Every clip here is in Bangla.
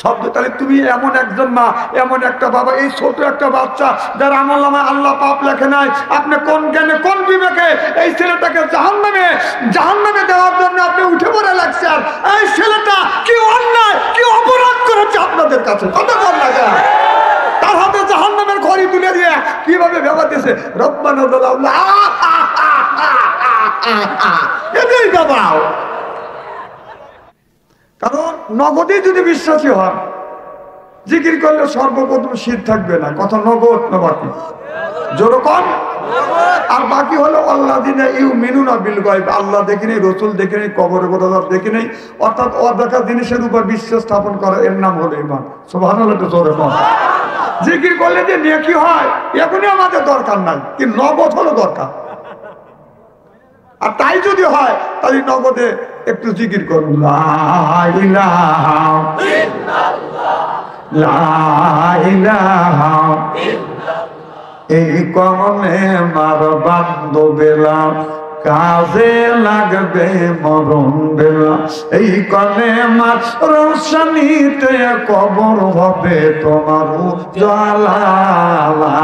শব্দ। তাহলে তুমি এমন একজন মা, এমন একটা বাবা, এই ছোট একটা বাচ্চা যার আমলনামায় আল্লাহ পাপ লেখে নাই, আপনি কোন জ্ঞানে কোন বিবেকে এই ছেলেটাকে জাহান্নামে দেওয়ার জন্য আপনি উঠে পড়ে লাগছেন? এই ছেলেটা কি অন্যায় কি অপরাধ করেছে আপনাদের কাছে? কত কর লাগে তার হাতে জাহান্নামের খড়ি তুলে দিয়ে কিভাবে ভেবা দিয়েছে, রব্বানা যালামনা এটাই দাবাও। কারণ নগদে যদি বিশ্বাসী হন, জিকির করলে সর্বপ্রথম শীত থাকবে না, কথা নগদ না বাকি যেরকম, আর বাকি হলো আল্লাযিনা ইউমিনুনা বিল গায়ব, আল্লাহ দেখে নেই, রসুল দেখে নেই, কবর গোদাদার দেখে নেই, অর্থাৎ অদেখা জিনিসের উপর বিশ্বাস স্থাপন করা, এর নাম হলো ঈমান। সুবহানাল্লাহ। যেরকম জিকির করলে যে নেকি হয় এখনই আমাদের দরকার নাই, কিন্তু নগদ হলো দরকার। আর তাই যদি হয় তাহলে নগদে একটু জিকির করুন, লা ইলাহা ইল্লাল্লাহ, লা ইলাহা ইল্লাল্লাহ। এই কমনে মার বান্ধবেলা কাজে লাগবে মরণ বেলা, এই কনে মার রোশনীতে কবর হবে তোমার উজালা, লা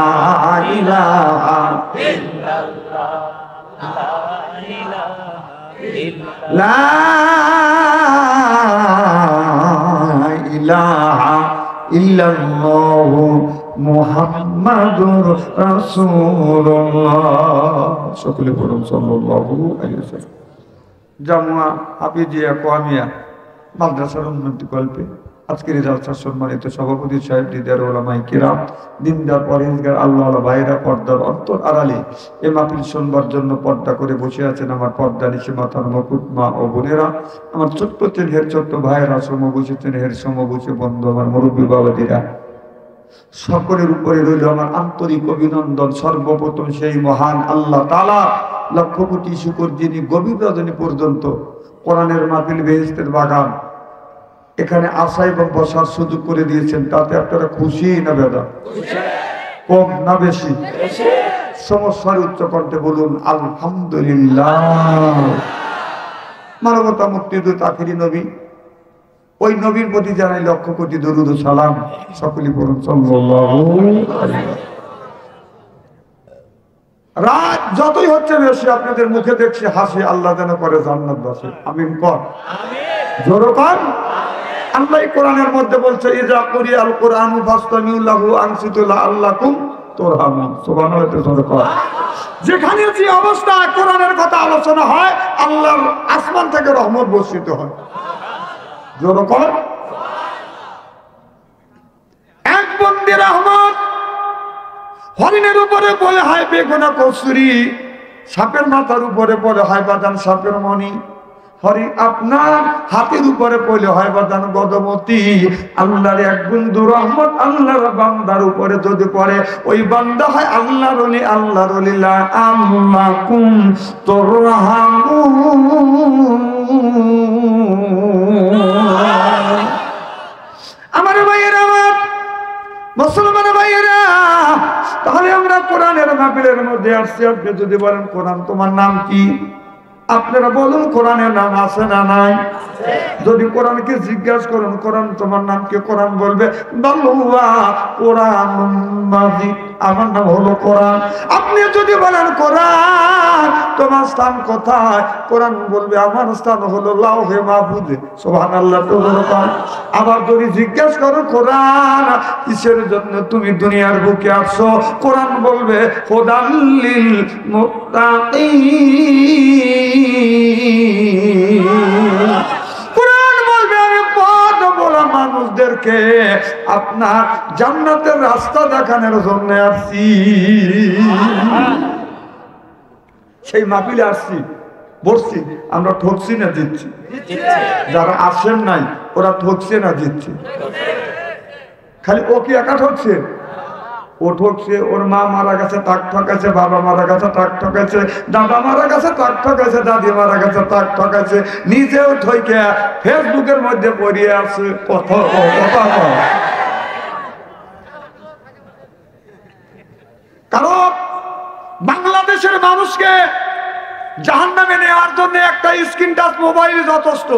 ইলাহা ইল্লাল্লাহ, লা ইলাহা ইল্লাল্লাহু মুহাম্মাদুর রাসূলুল্লাহ। সকলে পড়ুন সাল্লাল্লাহু আলাইহি ওয়াসাল্লাম। জামুয়া হাফিজিয়া কোয়ামিয়া মাদ্রাসার উন্নতি কল্পে আজকের জালসার সম্মানিত সভাপতি সাহেব, দিদার ওলামায়ে কিরাম, দিনদার পরহেজগার আল্লাহ ভাইরা, পর্দার অন্তর আড়ালে এ মাহফিল শুনবার জন্য পর্দা করে বসে আছেন আমার পর্দা নিচে মাথার মুকুট মা ও বোনেরা, আমার ছোট্ট চেনহের ছোট্ট ভাইয়েরা, সমবসে চেনহের সমবসে বন্ধু, আমার মুরব্বী বাবাদিরা, সকলের উপরে রইল আমার আন্তরিক অভিনন্দন। সর্বপ্রথম সেই মহান আল্লাহ তাআলা লক্ষ কোটি শুকর, যিনি গভীর রজনী পর্যন্ত কোরআনের মাহফিল, বেহেশতের বাগান এখানে আসা এবং বসার সুযোগ করে দিয়েছেন। তাতে আপনারা খুশি না বেদা? কম না বেশি? সমস্যার উচ্চ কণ্ঠে বলুন আলহামদুলিল্লাহ। মানবতা মুক্তিদূত আখিরি নবী, ওই নবীর প্রতি জানাই লক্ষ কোটি দরুদ ও সালাম। সকলেই বলুন সাল্লাল্লাহু আলাইহি ওয়াসাল্লাম। রাত যতই হচ্ছে বেশি আপনাদের মুখে দেখছি হাসি, আল্লাহ যেন করে জান্নাতবাসী। আমিন কর, জোরে কর। আল্লাহ কোরআনের মধ্যে বলছে, ইজা কুরিয়াল কুরআনু ফাসতামিউ লাহু আনসিতু লাআল্লাকুম তুরহামুন। সুবহানাল্লাহ। জোরে কর। যেখানে যে অবস্থায় কোরআনের কথা আলোচনা হয়, আল্লাহর আসমান থেকে রহমত বর্ষিত হয়। জোরে কর। এক বন্দি রহমত হরিণের উপরে বলে হয় বেগুনা কসুরি, সাপের মাথার উপরে বলে হয় বাদান সাপের মণি, হরি আপনার হাতের উপরে পড়লে হয় বাদান গদমতি। আল্লাহর এক বন্ধু রহমত আল্লাহর বান্দার উপরে যদি পড়ে, ওই বান্দা হয় আল্লাহর ওলি। আল্লাহর ওলি লা আল্লাকুম তুরহামুন। আমার ভাইয়েরা, আমার মুসলমান ভাইয়েরা, তাহলে আমরা কোরআনের মাহফিলের মধ্যে আসছি। আপনি যদি বলেন কোরআন তোমার নাম কি, আপনারা বলুন কোরআনের নাম আছে না নাই? যদি কোরআনকে জিজ্ঞাসা করুন কোরআন তোমার নাম কি, কোরআন বলবে বাল্লুয়া কোরআন মাজিদ, আমার নাম হলো কোরআন। আপনি যদি বলেন কোরআন তোমার স্থান কোথায়, কোরআন বলবে আমার স্থান হলো লাউহে মাহফুজে। সুবহানাল্লাহ। আবার যদি জিজ্ঞাসা করো কোরআন কিসের জন্য তুমি দুনিয়ার বুকে আসছো, কোরআন বলবে হুদাল্লিল মুত্তাকিন। কোরআন বলবে আমি পথ বলা মানুষদেরকে আপনার জান্নাতের রাস্তা দেখানোর জন্য আসছি। সেই মাহফিলে আসছি, বসছি, আমরা ঠকছি না জিতছি? যারা আসেন নাই ওরা ঠকছে না জিতছে? খালি ও কি একা ঠকছে? ও ঠকছে, ওর মা মারা গেছে তাক ঠকাছে, বাবা মারা গেছে তাক ঠকাছে, দাদা মারা গেছে তাক ঠকাছে, দাদি মারা গেছে তাক ঠকাছে, নিজেও ঠকে ফেসবুকের মধ্যে পড়িয়ে আছে। কারণ বাংলাদেশের মানুষকে জাহান্নামে নেওয়ার জন্য একটা স্ক্রিন টাচ মোবাইল যথেষ্ট।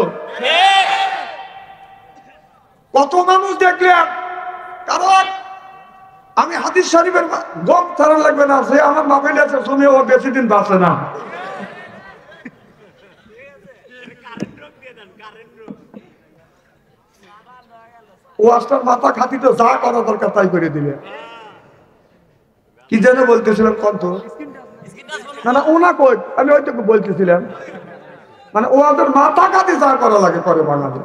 কত মানুষ দেখলেন। কারণ আমি হাদিস শরীফের গম ছাড়া লাগবে না, সে আমার মাফিল আছে শুনে ও বেশি দিন বাঁচে না। ওয়াজটার মাথা খাতি তো যা করা দরকার তাই করে দিলে। কি যেন বলতেছিলাম কত না ওনা কই, আমি ওইটুকু বলতেছিলাম মানে ওদের মাথা খাতি যা করা লাগে করে বাঙালি।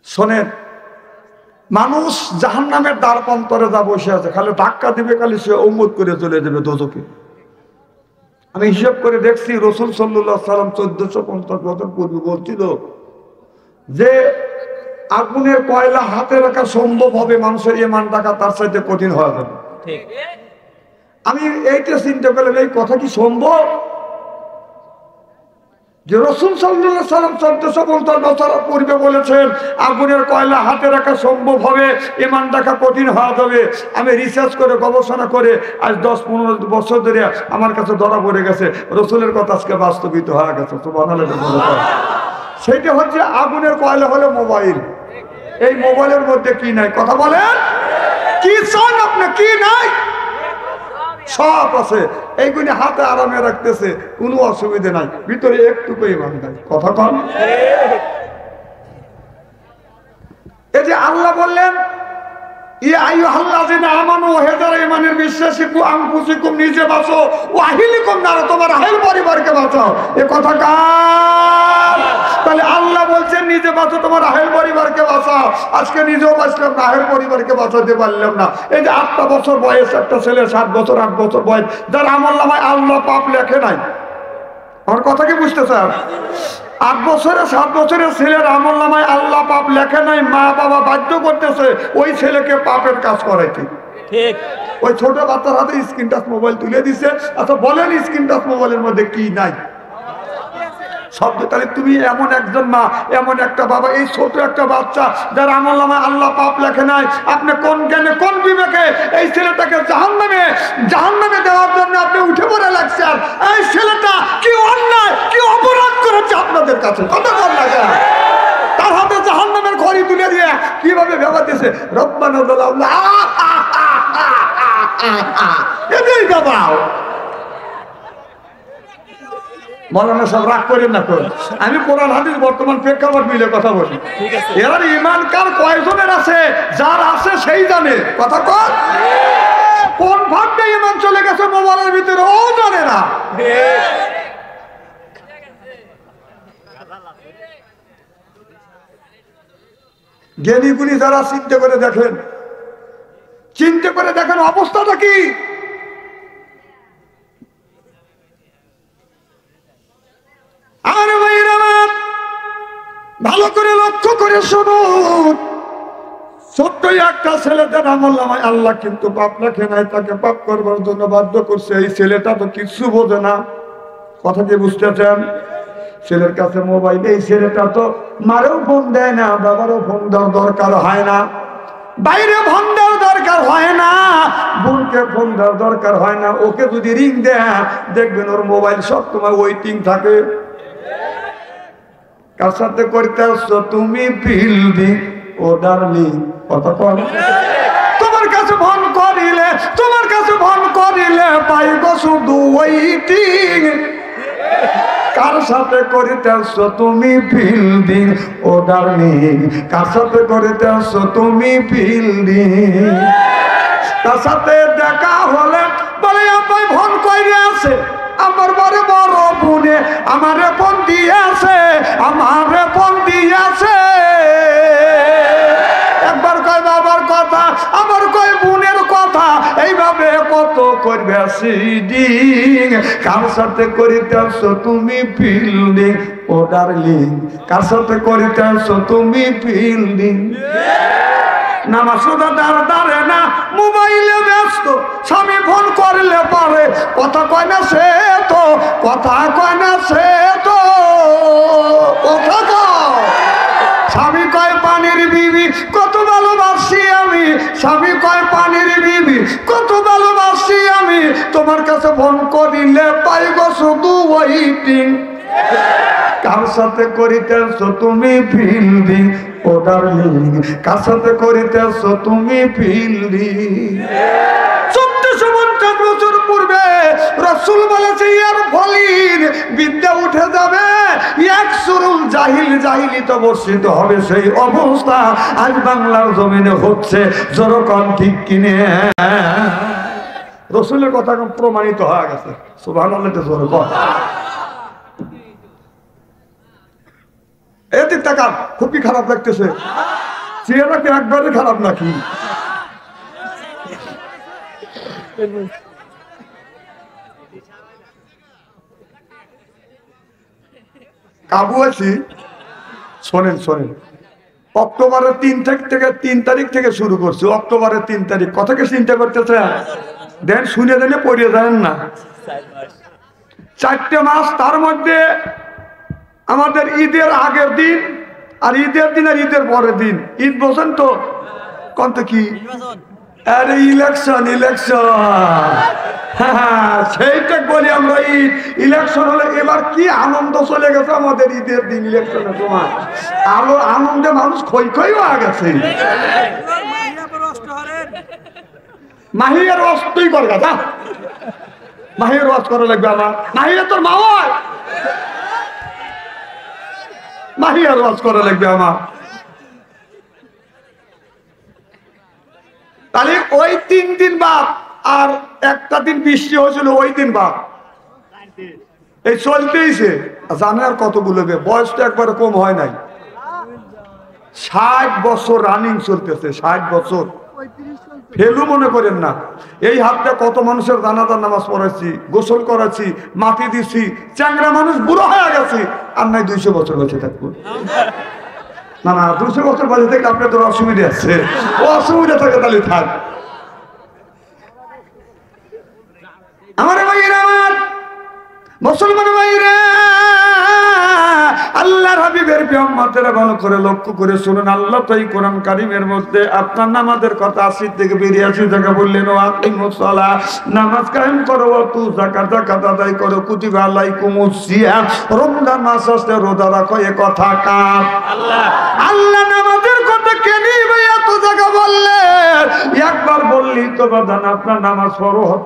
শোনেন, মানুষ জাহান্নামের দ্বার প্রান্তরে যা বসে আছে, খালি ধাক্কা দিবে, খালি সে উম্মত করে চলে যাবে দোজখে। আমি হিসাব করে দেখছি রাসূল সাল্লাল্লাহু আলাইহি সাল্লাম 1450 বছর পূর্বে বলছিল যে আগুনের কয়লা হাতে রাখা সম্ভব হবে, মানুষের ঈমান রাখা তার চাইতে কঠিন হয়ে যাবে। ঠিক। আমি এইটা চিন্তা করলাম, এই কথা কি সম্ভব যে রাসূল সাল্লাল্লাহু আলাইহি সাল্লাম 1450 বছর পূর্বে বলেছেন আগুনের কয়লা হাতে রাখা সম্ভব হবে, ঈমান রাখা কঠিন হয়ে যাবে। আমি রিসার্চ করে গবেষণা করে আজ 10-15 বছর ধরে আমার কাছে ধরা পড়ে গেছে রাসূলের কথা আজকে বাস্তবিত হয়ে গেছে। সুবহানাল্লাহ। সেটা হচ্ছে আগুনের কয়লা হলো মোবাইল। এই মোবাইলের মধ্যে কি নাই কথা বলেন? কি চান আপনি? কি নাই? সব আছে। এইগুলি হাতে আরামে রাখতেছে, কোনো অসুবিধা নাই, ভিতরে একটুকু ঈমান নাই। কথা কম। এই যে আল্লাহ বললেন ইয়া আইয়ুহাল্লাযিনা আমানু, হে যারা ঈমানের বিশ্বাসী, কু আনফুসিকুম, নিজে বাঁচো, ওয়া আহলিকুম নার, তোমার আহল পরিবারকে বাঁচাও। এই কথা কার? তাহলে আল্লাহ বলছেন নিজে বাঁচো, তোমার আহল পরিবারকে বাঁচাও। আজকে নিজেও বাঁচলাম না, আহল পরিবারকে বাঁচাতে পারলাম না। এই যে 8টা বছর বয়স একটা ছেলে, 7 বছর 8 বছর বয়স, যার আমলনামায় আল্লাহ পাপ লেখে নাই। আমার কথা কি বুঝতে চান? 8 বছরে 7 বছরের ছেলের আমলনামায় আল্লাহ পাপ লেখে নাই, মা বাবা বাধ্য করতেছে ওই ছেলেকে পাপের কাজ করাইতে। ঠিক। ওই ছোট বাচ্চার হাতে স্ক্রিন টাচ মোবাইল তুলে দিছে। আচ্ছা বলেন, স্ক্রিন টাচ মোবাইলের মধ্যে কি নাই? শব্দ। তাহলে তুমি এমন একজন মা, এমন একটা বাবা, এই ছোট একটা বাচ্চা যার আমলনামায় আল্লাহ পাপ লেখে নাই, আপনি কোন জ্ঞানে কোন বিবেকে এই ছেলেটাকে জাহান্নামে দেওয়ার জন্য আপনি উঠে পড়ে লাগছেন? এই ছেলেটা কি অন্যায়, কি অপরাধ করেছে আপনাদের কাছে? কথা বল না কেন? তার হাতে জাহান্নামের খড়ি তুলে দিয়ে কিভাবে ভেবাতেছে রব্বানা যালামনা, এটাই দাবাও। মৌলানা সব রাগ করেন না। আমি কোরআন হাদিস বর্তমান প্রেক্ষাপট মিলে কথা বলি। এর ঈমান কার কয়জনের আছে? যার আছে সেই জানে। কথা কর। কোন ভাগ্যে ঈমান চলে গেছে মোবাইলের ভিতরে ও জানে না। জ্ঞানীগুলি যারা চিন্তা করে দেখেন অবস্থাটা কি। আরে ভাইরা ভালো করে লক্ষ্য করে শুনুন, ছোট্ট একটা ছেলেদের আমলনামায় আল্লাহ কিন্তু পাপ লেখে নাই, তাকে পাপ করবার জন্য বাধ্য করছে। এই ছেলেটা তো কিছু বোঝে না। কথা কি বুঝতেছেন? ছেলের কাছে মোবাইল, এই ছেলেটা তো মারেও ফোন দেয় না, বাবারও ফোন দেওয়ার দরকার হয় না, বাইরে ফোন দেওয়ার দরকার হয় না, বোনকে ফোন দেওয়ার দরকার হয় না। ওকে যদি রিং দেয় দেখবেন ওর মোবাইল সব সময় ওয়েটিং থাকে। কার সাথে করতে আসছো তুমি ফিল্ডিং, ও ডার্লিং, কথা বল। তোমার কাছে ফোন করিলে পাইব শুধু ওয়েটিং। কার সাথে করিতে আসছো তুমি ফিল্ডিং, ও ডার্লিং, কার সাথে করিতে আসছো তুমি ফিল্ডিং। তার সাথে দেখা হলে বলে আপাই ফোন করে আছে, আমার বড় বোনে আমারে ফোন দিয়েছে, একবার কয় বাবার কথা, আবার কয় বোনের কথা, এইভাবে কত করবে সিডিং। কার সাথে করিতে আসছো তুমি ফিল্ডিং, ও ডার্লিং, কার সাথে করিতে আসছো তুমি ফিল্ডিং। নামাজ দাঁড়ে না, মোবাইলে ব্যস্ত, স্বামী ফোন করলে পারে কথা কয় না সে তো, কথা কয় না সে তো, কথা কয়। স্বামী কয় পানির বিবি কত ভালোবাসি আমি, স্বামী কয় পানির বিবি কত ভালোবাসি আমি, তোমার কাছে ফোন করিলে পাইব শুধু ওয়েটিং। কার সাথে করিতেছ তুমি ফিল্ডিং ও ডার্লিং, কার সাথে করিতেছ তুমি ফিল্ডিং। 1450 বছর পূর্বে রাসূল বলেছে ইয়ার ফলিন বিদ্যা উঠে যাবে, ইয়াকসুরুল জাহিল জাহিলিত বর্ষিত হবে সেই অবস্থা আজ বাংলার জমিনে হচ্ছে। যেরকম ঠিক কিনে রাসূলের কথা প্রমাণিত হয়ে গেছে। সুবহানাল্লাহ তে জোরে বল। এতে টাকা খুবই খারাপ লাগতেছে, চেহারা কি একবারে খারাপ নাকি? কাবু আছি। শোনেন শোনেন, অক্টোবরের 3 তারিখ থেকে শুরু করছি। অক্টোবরের 3 তারিখ কথাকে চিন্তা করতেছে দেন, শুনে দিলে পড়িয়ে যাবেন না। 4টে মাস, তার মধ্যে আমাদের ঈদের আগের দিন আর ঈদের দিন আর ঈদের পরের দিন। ঈদ বলছেন তো কত কি? আরে ইলেকশন ইলেকশন, হ্যাঁ সেইটা বলি আমরা। ঈদ ইলেকশন হলে এবার কি আনন্দ চলে গেছে আমাদের ঈদের দিন ইলেকশনের সময়। আরো আনন্দে মানুষ খই খই হয়ে গেছে। মাহিয়ার অস্তুই কর গাদা, মাহিয়ার ওয়াজ করা লাগবে আমার। মাহিয়া তোর মা হয়, মাহিয়ার ওয়াজ করা লাগবে আমার। তাহলে ওই 3 দিন বাদ আর একটা দিন বৃষ্টি হয়েছিল, ওই দিন বাদ এই চলতেইছে। জানে আর কতগুলো বয়স তো একবারে কম হয় নাই। 60 বছর রানিং চলতেছে, 60 বছর। ফেলু মনে করেন না। এই হাতে কত মানুষের জানাজার নামাজ পড়াচ্ছি, গোসল করাচ্ছি, মাটি দিচ্ছি। চ্যাংরা মানুষ বুড়ো হয়ে গেছে, আর নাই 200 বছর বেঁচে থাকবো। না না, 200 বছর বাজে থেকে আপনাদের অসুবিধা আছে। অসুবিধা থাকে তাহলে থাক। আমার ভাইয়েরা, আমার মুসলমান ভাইয়েরা, আল্লাহর হাবিবের উম্মতেরা ভালো করে লক্ষ্য করে শুনুন। আল্লাহ তো এই কোরআন কারীমের মধ্যে আপনার নামাজের কথা 80 থেকে 82 জায়গা বললেন। ও আকিমুস সালাহ, নামাজ কায়েম করো। ও তু যাকাত, যাকাত আদায় করো। কুতিবা আলাইকুমুস সিয়াম, রমজান মাস আসলে রোজা রাখো। এ কথা কার? আল্লাহ। আল্লাহ নামাজের কথা কেন ভাই এত জায়গা বললেন? একবার বললি তো বাদান আপনার নামাজ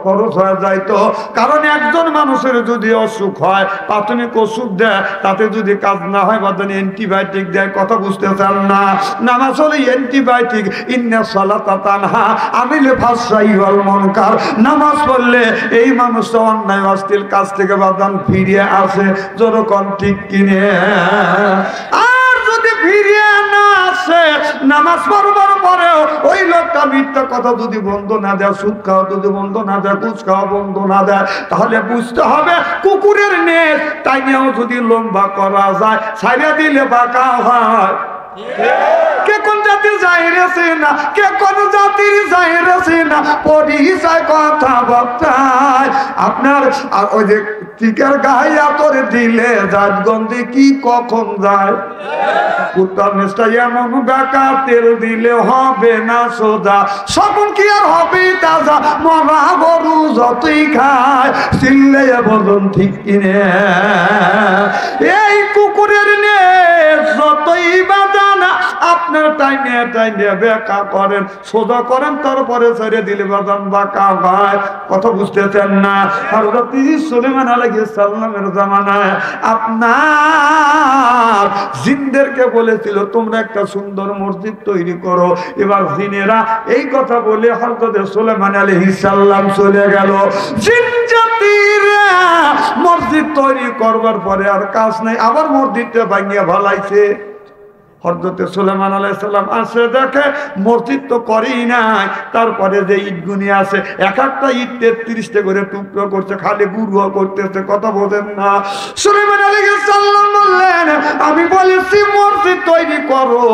ফরজ হয়ে যায়। তো কারণ একজন মানুষের যদি অসুখ হয়, প্রাথমিক ওষুধ দেয়, তাতে যদি কাজ না হয় বাদান অ্যান্টিবায়োটিক দেয়। কথা বুঝতে চান না? নামাজ হলো অ্যান্টিবায়োটিক। ইন্না সালাতা তানহা আনিল ফাহশাই ওয়াল মুনকার। নামাজ পড়লে এই মানুষটা অন্যায় অশ্লীল কাজ থেকে বাদান ফিরে আসে। যেরকম ঠিক কিনে। আর যদি ফিরে না আসে, নামাজ পড়বার পরেও ওই লোকটা মিথ্যা কথা যদি বন্ধ না দেয়, সুদ খাওয়া যদি বন্ধ না দেয়, ঘুষ খাওয়া বন্ধ না দেয়, তাহলে বুঝতে হবে কুকুরের নেট তাই নিয়েও যদি লম্বা করা যায়, ছাইড়া দিলে বাঁকা হয়। কে কোন জাতির যাইরেছে না, কে কোন জাতির যাইরেছে না, পরিচয় কথা বক্তায় আপনার। আর ওই যে টিকার গায়ে তোর দিলে জাতগন্ধে কি কখন যায়। উত্তর নিষ্ঠা এমন বেকা, তেল দিলে হবে না সোজা, সবন কি আর হবে তাজা। মরা গরু যতই খায়, চিল্লে বলুন ঠিক কিনে। এই কুকুরের নে যতই বাজানা আপনার টাইনে টাইনে বেকা করেন, সোজা করেন, তারপরে ছেড়ে দিলে বাজান বাঁকা হয়। কথা বুঝতেছেন না? হযরত সুলাইমান আলাইহিস সালামের জামানায় আপনার জিনদেরকে বলেছিল তোমরা একটা সুন্দর মসজিদ তৈরি করো। এবার জিনেরা এই কথা বলে হযরত সুলাইমান আলাইহিস সালাম চলে গেল। জিন জাতিরা মসজিদ তৈরি করবার পরে আর কাজ নাই, আবার মসজিদটা ভাঙিয়ে ফেলাইছে। হযরত সুলাইমান আলাইহিস সালাম আসে, দেখে মসজিদ তো করেই নাই। তারপরে যে ইটগুনি আছে, এক একটা ইট 33টা করে টুকরো করছে, খালি গুরুয়া করতেছে। কথা বলেন না? সুলাইমান আলাইহিস সালাম বললেন আমি বলেছি মসজিদ তৈরি করো,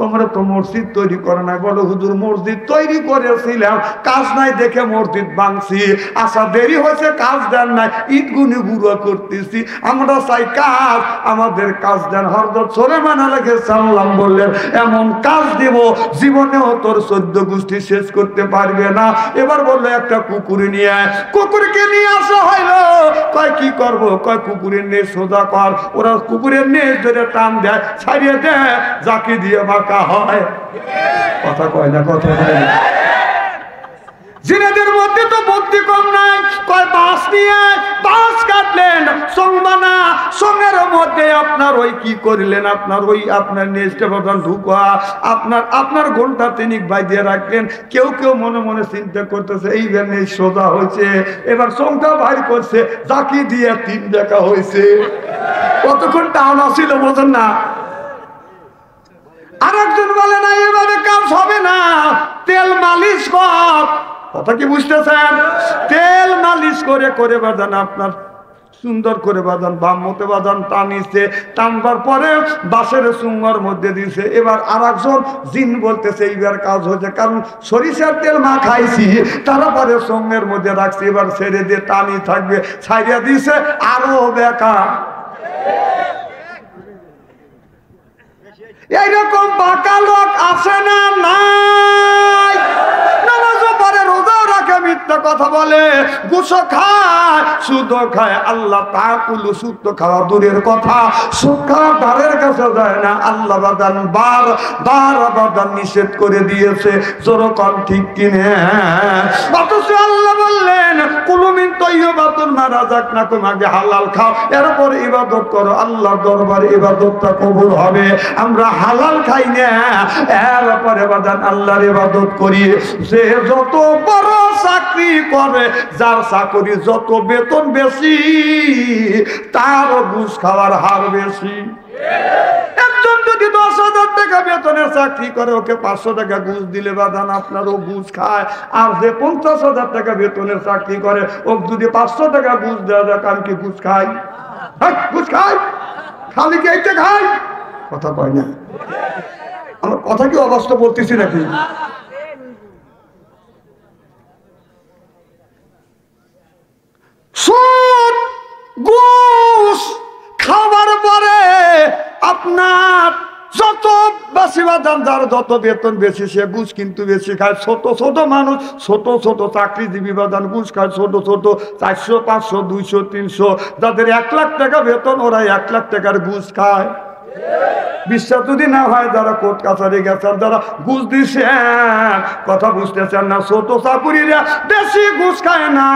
তোমরা তো মসজিদ তৈরি করো না। বলো হুজুর মসজিদ তৈরি করেছিলাম, কাজ নাই দেখে মসজিদ ভাঙছি। আশা দেরি হয়েছে, কাজ দেন নাই, ইটগুনি গুরুয়া করতেছি। আমরা চাই কাজ, আমাদের কাজ দেন। হযরত সুলাইমান আলাইহিস সালাম সাল্লাম বললেন, এমন কাজ দেব জীবনেও তোর 14 গোষ্ঠী শেষ করতে পারবে না। এবার বললো একটা কুকুর নিয়ে আয়। কুকুরকে নিয়ে আসা হইলো। কয় কি করব? কয় কুকুরের নেজ সোজা কর। ওরা কুকুরের নেজ ধরে টান দেয়, ছাড়িয়ে দেয়, জাকি দিয়ে বাঁকা হয়। কথা কয় না, কথা কয় না। জিনেদের মধ্যে তো বুদ্ধি কম নাই। কয় বাঁশ নিয়ে বাঁশ কাটলেন, সং বানা, সঙ্গের মধ্যে আপনার ওই কি করলেন, আপনার ওই আপনার নেজটা প্রধান ঢুকা, আপনার ঘন্টা তিনিক বাই দিয়ে রাখলেন। কেউ কেউ মনে মনে চিন্তা করতেছে এইবার নেজ সোজা হয়েছে, এবার সংটা বাইর করছে, জাকি দিয়ে 3 দেখা হয়েছে। কতক্ষণ টাউন আসছিল বোঝেন না। আর একজন বলে না এভাবে কাজ হবে না, তেল মালিশ কর। কথা কি বুঝতেছেন? তেল মালিশ করে করে বাজান, আপনার সুন্দর করে বাজান, বাম মতে বাজান, টানিছে, টানবার পরে বাঁশের সুঙ্গর মধ্যে দিছে। এবার আর একজন জিন বলতেছে এইবার কাজ হয়েছে, কারণ সরিষার তেল মা খাইছি, তারপরে সঙ্গের মধ্যে রাখছি, এবার ছেড়ে দিয়ে টানি থাকবে, ছাইড়িয়া দিছে, আরো বেকার। এইরকম বাঁকা লোক আছে না? নাই। নামাজও পড়ে, রোজাও রাখে, মিথ্যা কথা বলে, ঘুষও খায়, সুদও খায়। আল্লাহ তাকুলু, সুদ তো খাওয়া দূরের কথা, সুদ খাওয়া দ্বারের কাছে যায় না। আল্লাহ বাদান বাদান নিষেধ করে দিয়েছে। যেরকম ঠিক কিনে। অথচ আল্লাহ বললেন কুলু মিন তাইয়্যিবাতিল মা রাযাকনাকুম, আগে হালাল খাও, এরপর ইবাদত করো, আল্লাহর দরবারে ইবাদতটা কবুল হবে। আমরা হালাল খাই না, এরপরে বাদান আল্লাহর ইবাদত করি। যে যত বড় চাকরি করে, যার চাকরি যত বেতন বেশি, তার ঘুষ খাওয়ার হার বেশি। একজন যদি 10,000 টাকা বেতনের চাকরি করে, ওকে 500 টাকা ঘুষ দিলে বাদান আপনারও ঘুষ খায়। আর যে 50,000 টাকা বেতনের চাকরি করে, ওকে যদি 500 টাকা ঘুষ দেওয়া যায়, কারণ কি ঘুষ খায়? ঘুষ খায়, খালি কি এইটা খায়? কথা কয় না। আমার কথা কি অবস্থা বলতেছি নাকি? সুদ ঘুষ খাবার পরে আপনার যত বেশি বাদাম, যার যত বেতন বেশি, সে ঘুষ কিন্তু বেশি খায়। ছোট ছোট মানুষ, ছোট ছোট চাকরিজীবী বাদান ঘুষ খায়, ছোট ছোট 400, 500, 200, 300, যাদের 1 লাখ টাকা বেতন, ওরা 1 লাখ টাকার ঘুষ খায়। বিশ্বাস যদি না হয়, যারা কোর্ট কাছারি গেছেন, যারা ঘুষ দিচ্ছেন, কথা বুঝতেছেন না। ছোট চাকুরিরা বেশি ঘুষ খায় না,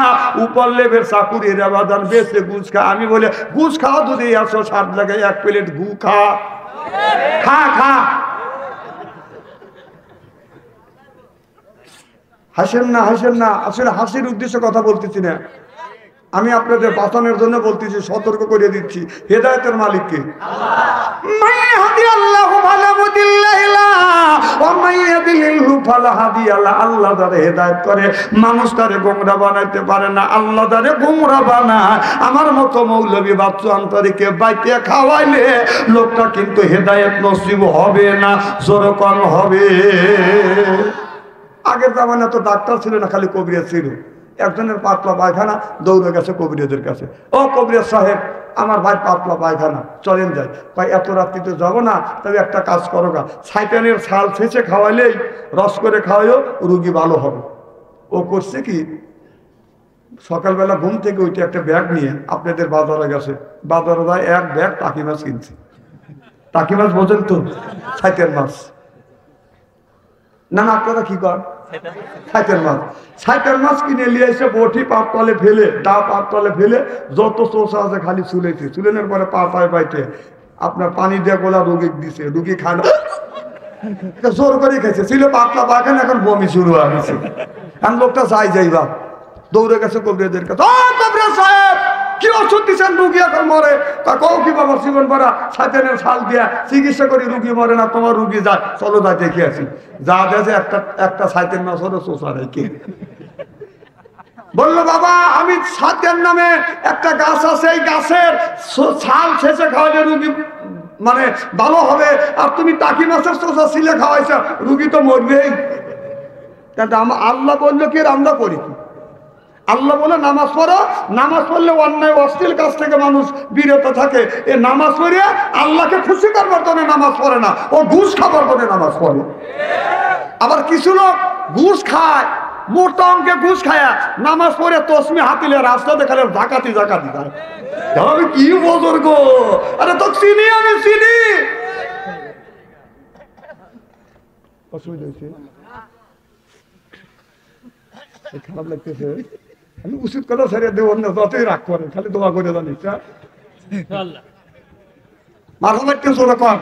উপর লেভেল চাকুরিরা বাদান বেশি ঘুষ খায়। আমি বলে ঘুষ খাওয়া যদি 160 টাকায় 1 প্লেট ঘু খা খা খা। হাসেন না, হাসেন না, আসলে হাসির উদ্দেশ্যে কথা বলতেছি না, আমি আপনাদের বাঁচানোর জন্য বলতেছি, সতর্ক করে দিচ্ছি। হেদায়েতের মালিক কে? আল্লাহ যারা হেদায়েত করে, মানুষ তারে গোমরা বানাইতে পারে না, আল্লাহ যারে গোমরা বানায়। আমার মতো মৌলবী বাচ্চু আন্তরিকে বাইতে খাওয়াইলে লোকটা কিন্তু হেদায়েত নসিব হবে না, যেরকম হবে। আগের জামানে তো ডাক্তার ছিল না, খালি কবিরাজ ছিল। একজনের পাতলা পায়খানা, দৌড়ে গেছে কবিরাজের কাছে। ও কবিরাজ সাহেব, আমার ভাই পাতলা পায়খানা, চলেন যাই। ভাই এত রাত্রিতে যাবো না, তবে একটা কাজ করো গা, ছাইটানের ছাল ছেঁচে খাওয়াইলেই, রস করে খাওয়াইও, রুগী ভালো হবে। ও করছে কি, সকালবেলা ঘুম থেকে ওইটা একটা ব্যাগ নিয়ে আপনাদের বাজারে গেছে, বাজারে যায় 1 ব্যাগ টাকি মাছ কিনছে। টাকি মাছ বোঝেন তো? ছাইটের মাছ না, আপনারা কি করেন? ছাইটের মাছ। ছাইটের মাছ কিনে নিয়ে এসে বটি পাপ তলে ফেলে, ডা পাপ তলে ফেলে, যত চোষা আছে খালি চুলেছে, চুলেনের পরে পাতায় পাইতে আপনার পানি দিয়ে গোলা রুগী দিছে, রুগী খানা জোর করে খেয়েছে, ছিল পাতলা পাখান, এখন বমি শুরু হয়ে গেছে। এখন লোকটা যাইবা দৌড়ে গেছে কবিরাজের কাছে। কবিরাজ সাহেব, কি ওষুধ দিচ্ছেন, রুগী এখন মরে? কও কি বাবা, জীবন ভরা ছাইটেনের ছাল দিয়া চিকিৎসা করি, রুগী মরে না, তোমার রুগী যায়, চলো যাই দেখে আসি। যা দেখে একটা ছাইটের মাছ হলো চোষা রেখে বললো, বাবা আমি ছাতের নামে একটা গাছ আছে, এই গাছের ছাল ছেঁচে খাওয়ালে রুগী মানে ভালো হবে, আর তুমি টাকি মাছের চোষা ছিলে খাওয়াইছ, রুগী তো মরবেই। আল্লাহ বললো কি, আমরা করি কি? আল্লাহ বলে নামাজ পড়ো, নামাজ পড়লে অন্যায় অশ্লীল কাজ থেকে মানুষ বিরত থাকে। এ নামাজ পড়ে আল্লাহকে খুশি করবার জন্য নামাজ পড়ে না, ও ঘুষ খাবার জন্য নামাজ পড়ে। আবার কিছু লোক ঘুষ খায়, মোটা অঙ্কে ঘুষ খায়, নামাজ পড়ে তসমি হাতিলে রাস্তা দেখালে জাকাতি জাকাতি দেয়। আমি কি বজর গো, আরে তো চিনি, আমি চিনি। অসুবিধা হয়েছে, খারাপ লাগতেছে। আমি উচিত কথা ছেড়ে দেবো না, যতই রাগ করে, খালি দোয়া করে জানিস। মাথা মারতে জোরে কর,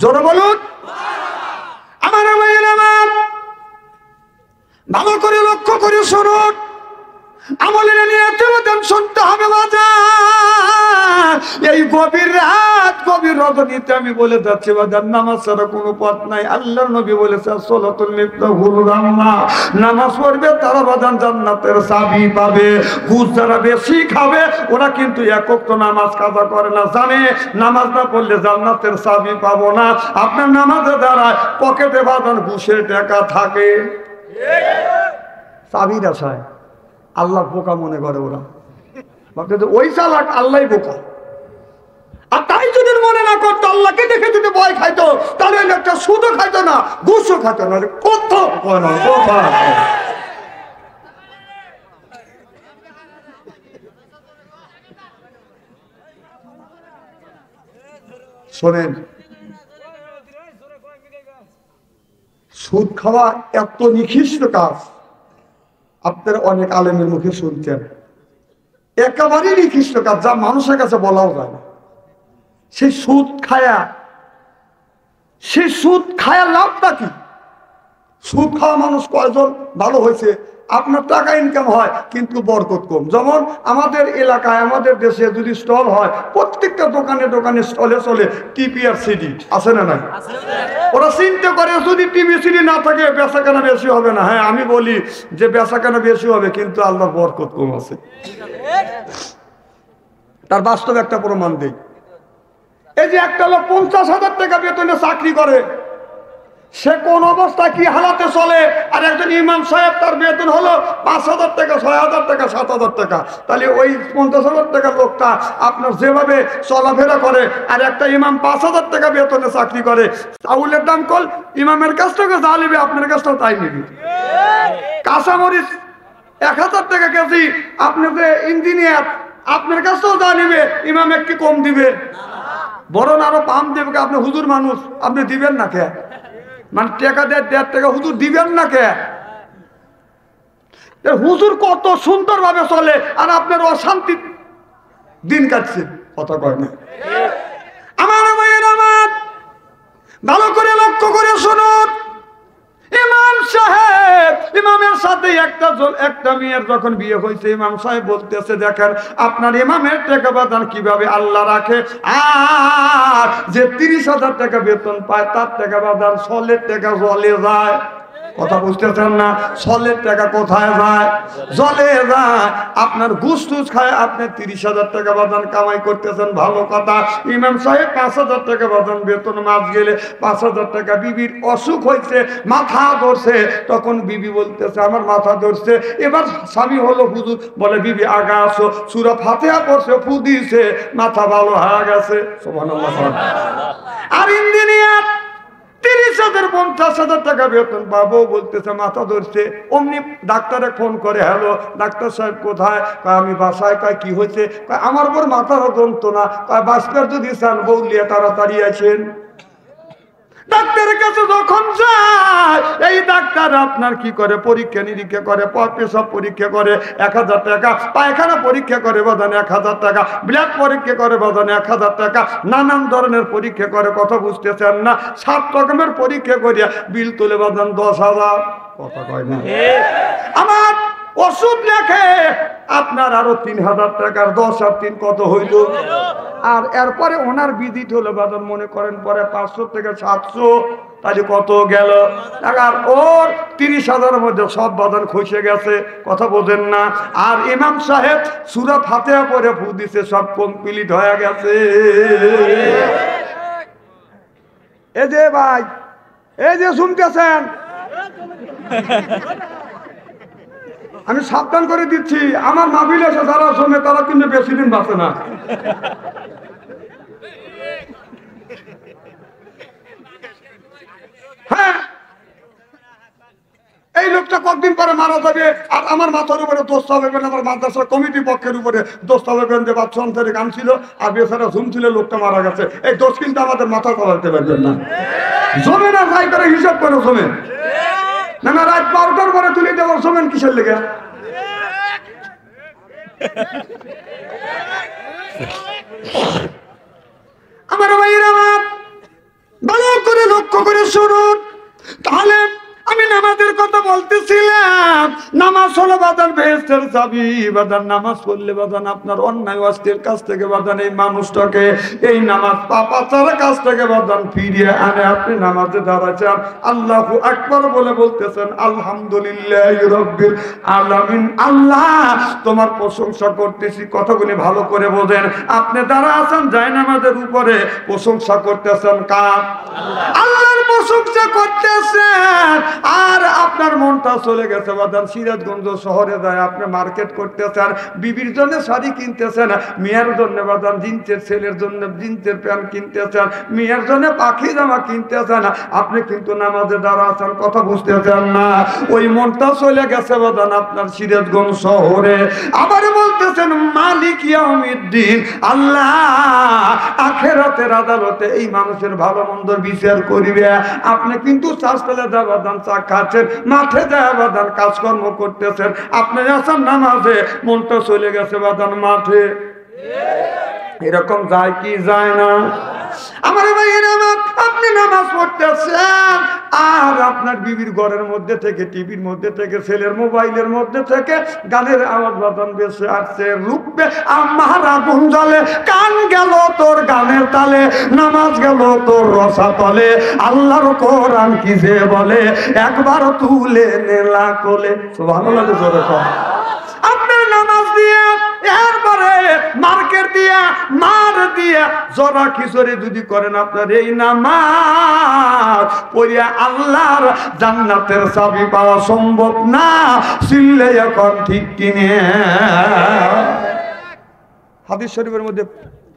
জোরে বলুন। আমার ভালো করে লক্ষ্য করে শুনুন, আমলের নিয়ে শুনতে হবে বাজার। এই গভীর রাত, গভীর রজনীতে আমি বলে যাচ্ছি বাজার, নামাজ ছাড়া কোনো পথ নাই। আল্লাহর নবী বলেছে সলাতুল মিফতাহুল জান্নাহ, নামাজ পড়বে তারা বাজান জান্নাতের চাবি পাবে। ঘুষ যারা বেশি খাবে ওরা কিন্তু এক ওয়াক্ত নামাজ কাজা করে না, জানে নামাজ না পড়লে জান্নাতের চাবি পাবো না। আপনার নামাজের দ্বারা পকেটে বাজান ঘুষের টাকা থাকে, চাবির আশায় আল্লাহ বোকা মনে করে ওরা, ওই চালাক আল্লাহ বোকা। আর তাই যদি মনে না করতো, আল্লাহকে দেখে যদি ভয় খাইতো, তাহলে একটা সুদও খাইতো না, ঘুষও খাইতো না। কত শোনেন, সুদ খাওয়া এত নিকৃষ্ট কাজ, আপনারা অনেক আলেমের মুখে শুনছেন, একেবারেই নিকৃষ্ট কাজ, যা মানুষের কাছে বলাও যায় না। সেই সুদ খায়া লাভটা কি? সুদ খাওয়া মানুষ কয়জন ভালো হয়েছে? আপনার টাকা ইনকাম হয় কিন্তু বরকত কম। যেমন আমাদের এলাকায়, আমাদের দেশে যদি স্টল হয়, প্রত্যেকটা দোকানে দোকানে স্টলে চলে টিভি আর সিডি, আছে না নাই? ওরা চিন্তা করে যদি টিভি সিডি না থাকে বেচাকেনা বেশি হবে না। হ্যাঁ, আমি বলি যে বেচাকেনা বেশি হবে, কিন্তু আল্লাহর বরকত কম আছে। তার বাস্তব একটা প্রমাণ দেই। এই যে একটা লোক 50,000 টাকা বেতনে চাকরি করে, সে কোন অবস্থায় কি হালাতে চলে? আর একজন ইমাম সাহেব তার বেতন হলো 5,000 টাকা, 6,000 টাকা, 7,000 টাকা। তাহলে ওই 50,000 টাকার লোকটা আপনার যেভাবে চলাফেরা করে, আর একটা ইমাম 5,000 টাকা বেতনে চাকরি করে, চাউলের দাম কল ইমামের কাছ থেকে যা নিবে আপনার কাছ থেকে তাই নিবি। কাঁচামরিচ 1,000 টাকা কেজি, আপনি যে ইঞ্জিনিয়ার আপনার কাছ থেকেও যা নিবে ইমাম একটু কম দিবে, বরং আরো পাম দেবে। আপনি হুজুর মানুষ, আপনি দিবেন না কে? মানে টাকা দেয় 1.5 টাকা হুজুর দিবেন না কে? হুজুর কত সুন্দর ভাবে চলে আর আপনার অশান্তি দিন কাটছে, কথা কয় না। আমার ভাইয়ের আমার ভালো করে লক্ষ্য করে শুনুন, ইমাম সাহেব, ইমামের সাথে একটা মেয়ের যখন বিয়ে হয়েছে, ইমাম সাহেব বলতেছে দেখেন আপনার ইমামের টাকা বেতন কিভাবে আল্লাহ রাখে। আর যে 30,000 টাকা বেতন পায় তার টাকা বেতন সলের টাকা জলে যায়। কথা বুঝতেছেন না? সলের টাকা কোথায় যায়? জলে যায়। আপনার ঘুষ টুস খায় আপনি 30,000 টাকা বেতন কামাই করতেছেন, ভালো কথা। ইমাম সাহেব 5,000 টাকা বেতন বেতন মাস গেলে 5,000 টাকা, বিবির অসুখ হয়েছে, মাথা ধরছে, তখন বিবি বলতেছে আমার মাথা ধরছে। এবার স্বামী হলো হুজুর, বলে বিবি আগা আসো, সূরা ফাতিহা পড়ছে, ফু দিয়েছে, মাথা ভালো হয়ে গেছে। সুবহানাল্লাহ। আর ইঞ্জিনিয়ার 30,000 50,000 টাকা বেতন পাবো, বলতেছে মাথা ধরছে। অমনি ডাক্তারে ফোন করে, হ্যালো ডাক্তার সাহেব কোথায়? আমি বাসায়। কয় কি হয়েছে? আমার পর মাথার যন্ত্রণা। বাঁচবার যদি চান বউলিয়া তাড়াতাড়ি আছেন। ডাক্তারের কাছে যখন যায়, এই ডাক্তার আপনার কি করে? পরীক্ষা নিরীক্ষা করে, পেশাব পরীক্ষা করে 1,000 টাকা, পায়খানা পরীক্ষা করে বাজান 1,000 টাকা, ব্লাড পরীক্ষা করে বাজান 1,000 টাকা, নানান ধরনের পরীক্ষা করে। কথা বুঝতেছেন না? 7 রকমের পরীক্ষা করিয়া বিল তুলে বাজান 10,000। কথা কয় না? আমার ওষুধ লেখে আপনার আরো 3,000 টাকার 10 আর 3 কত হইল? আর এরপরে ওনার ভিজিট হলো বাজান মনে করেন পরে 500 থেকে 700, তাহলে কত গেল? আর ওর 30,000 মধ্যে সব বাজান খসে গেছে। কথা বোঝেন না? আর ইমাম সাহেব সূরা ফাতিহা পড়ে ফু দিছে, সব কমপ্লিট হয়ে গেছে। এই যে ভাই, এই যে শুনতেছেন, আমি সাবধান করে দিচ্ছি, আমার মাহফিলে এসে যারা শোনে তারা কিন্তু বেশি দিন বাঁচে না। হ্যাঁ, এই লোকটা কতদিন পরে মারা যাবে, আর আমার মাথার উপরে দোষ চালাবেন, আমার মাদ্রাসার কমিটি পক্ষের উপরে দোষ চালাবেন যে বাচ্চা অন্তরে গান ছিল আর বেচারা ঝুমছিল, লোকটা মারা গেছে। এই দোষ কিন্তু আমাদের মাথা চালাতে পারবেন না। জমে না যাই করে হিসাব করে জমে না, না রাত 12টার পরে তুলে দেওয়ার জমেন কিসের লেগে? আমার ভাইয়ের আমার ভালো করে লক্ষ্য করে শুনুন। তাহলে আমি নামাজের কথা বলতেছিলাম। নামাজ হলো বাদান বেহেশতের চাবি। বাদান নামাজ পড়লে বাদান আপনার অন্যায় অস্তির কাছ থেকে বাদান এই মানুষটাকে এই নামাজ পাপাচার কাছ থেকে বাদান ফিরিয়ে আনে। আপনি নামাজে দাঁড়াচ্ছেন, আল্লাহু আকবার বলে বলতেছেন আলহামদুলিল্লাহি রাব্বিল আলামিন। আল্লাহ তোমার প্রশংসা করতেছি। কথাগুলি ভালো করে বোঝেন। আপনি দাঁড়া আছেন জায়নামাজের উপরে, প্রশংসা করতেছেন কার? আল্লাহর প্রশংসা করতেছেন। আর আপনার মনটা চলে গেছে বাদান সিরাজগঞ্জ শহরে যায়, আপনি মার্কেট করতেছেন, বিবির জন্য শাড়ি কিনতেছেন, মেয়ের জন্য বাদান জিন্সের, ছেলের জন্য জিন্সের প্যান্ট কিনতেছেন, মেয়ের জন্য পাখি জামা কিনতেছেন। আপনি কিন্তু নামাজে দাঁড়াচ্ছেন, কথা বুঝতেছেন না। ওই মনটা চলে গেছে বাদান আপনার সিরাজগঞ্জ শহরে। আবার বলতেছেন মালিক ইয়াউমিদ্দিন। আল্লাহ আখিরাতের আদালতে এই মানুষের ভালো মন্দ বিচার করিবে। আপনি কিন্তু চাষতলে যাবাদান চা খাচ্ছেন, মাঠে যায় বাদান কাজকর্ম করতেছেন, আপনি আছেন নামাজে, মনটা চলে গেছে বাদান মাঠে। এরকম যায় কি যায় না? আমার ভাইয়েরা, আপনি নামাজ পড়তেছেন আর আপনার বিবির ঘরের মধ্যে থেকে, টিভির মধ্যে থেকে, ছেলের মোবাইলের মধ্যে থেকে গানের আওয়াজ বাদান বেশি আসছে। রূপে আমার আগুন জ্বলে, কান গেল তোর গানের তালে, নামাজ গেল তোর রসা তলে। আল্লাহর কোরআন কি যে বলে, একবার তুলে নেলা কোলে। সুবহানাল্লাহ জোরে কর। আপনার নামাজ দিয়ে এরপরে মার্কেট দিয়া মার দিয়া জরা খিচুড়ি যদি করেন, আপনার এই নামাজ পড়িয়া আল্লাহর জান্নাতের চাবি পাওয়া সম্ভব না। চিল্লে এখন ঠিক কিনে। হাদিস শরীফের মধ্যে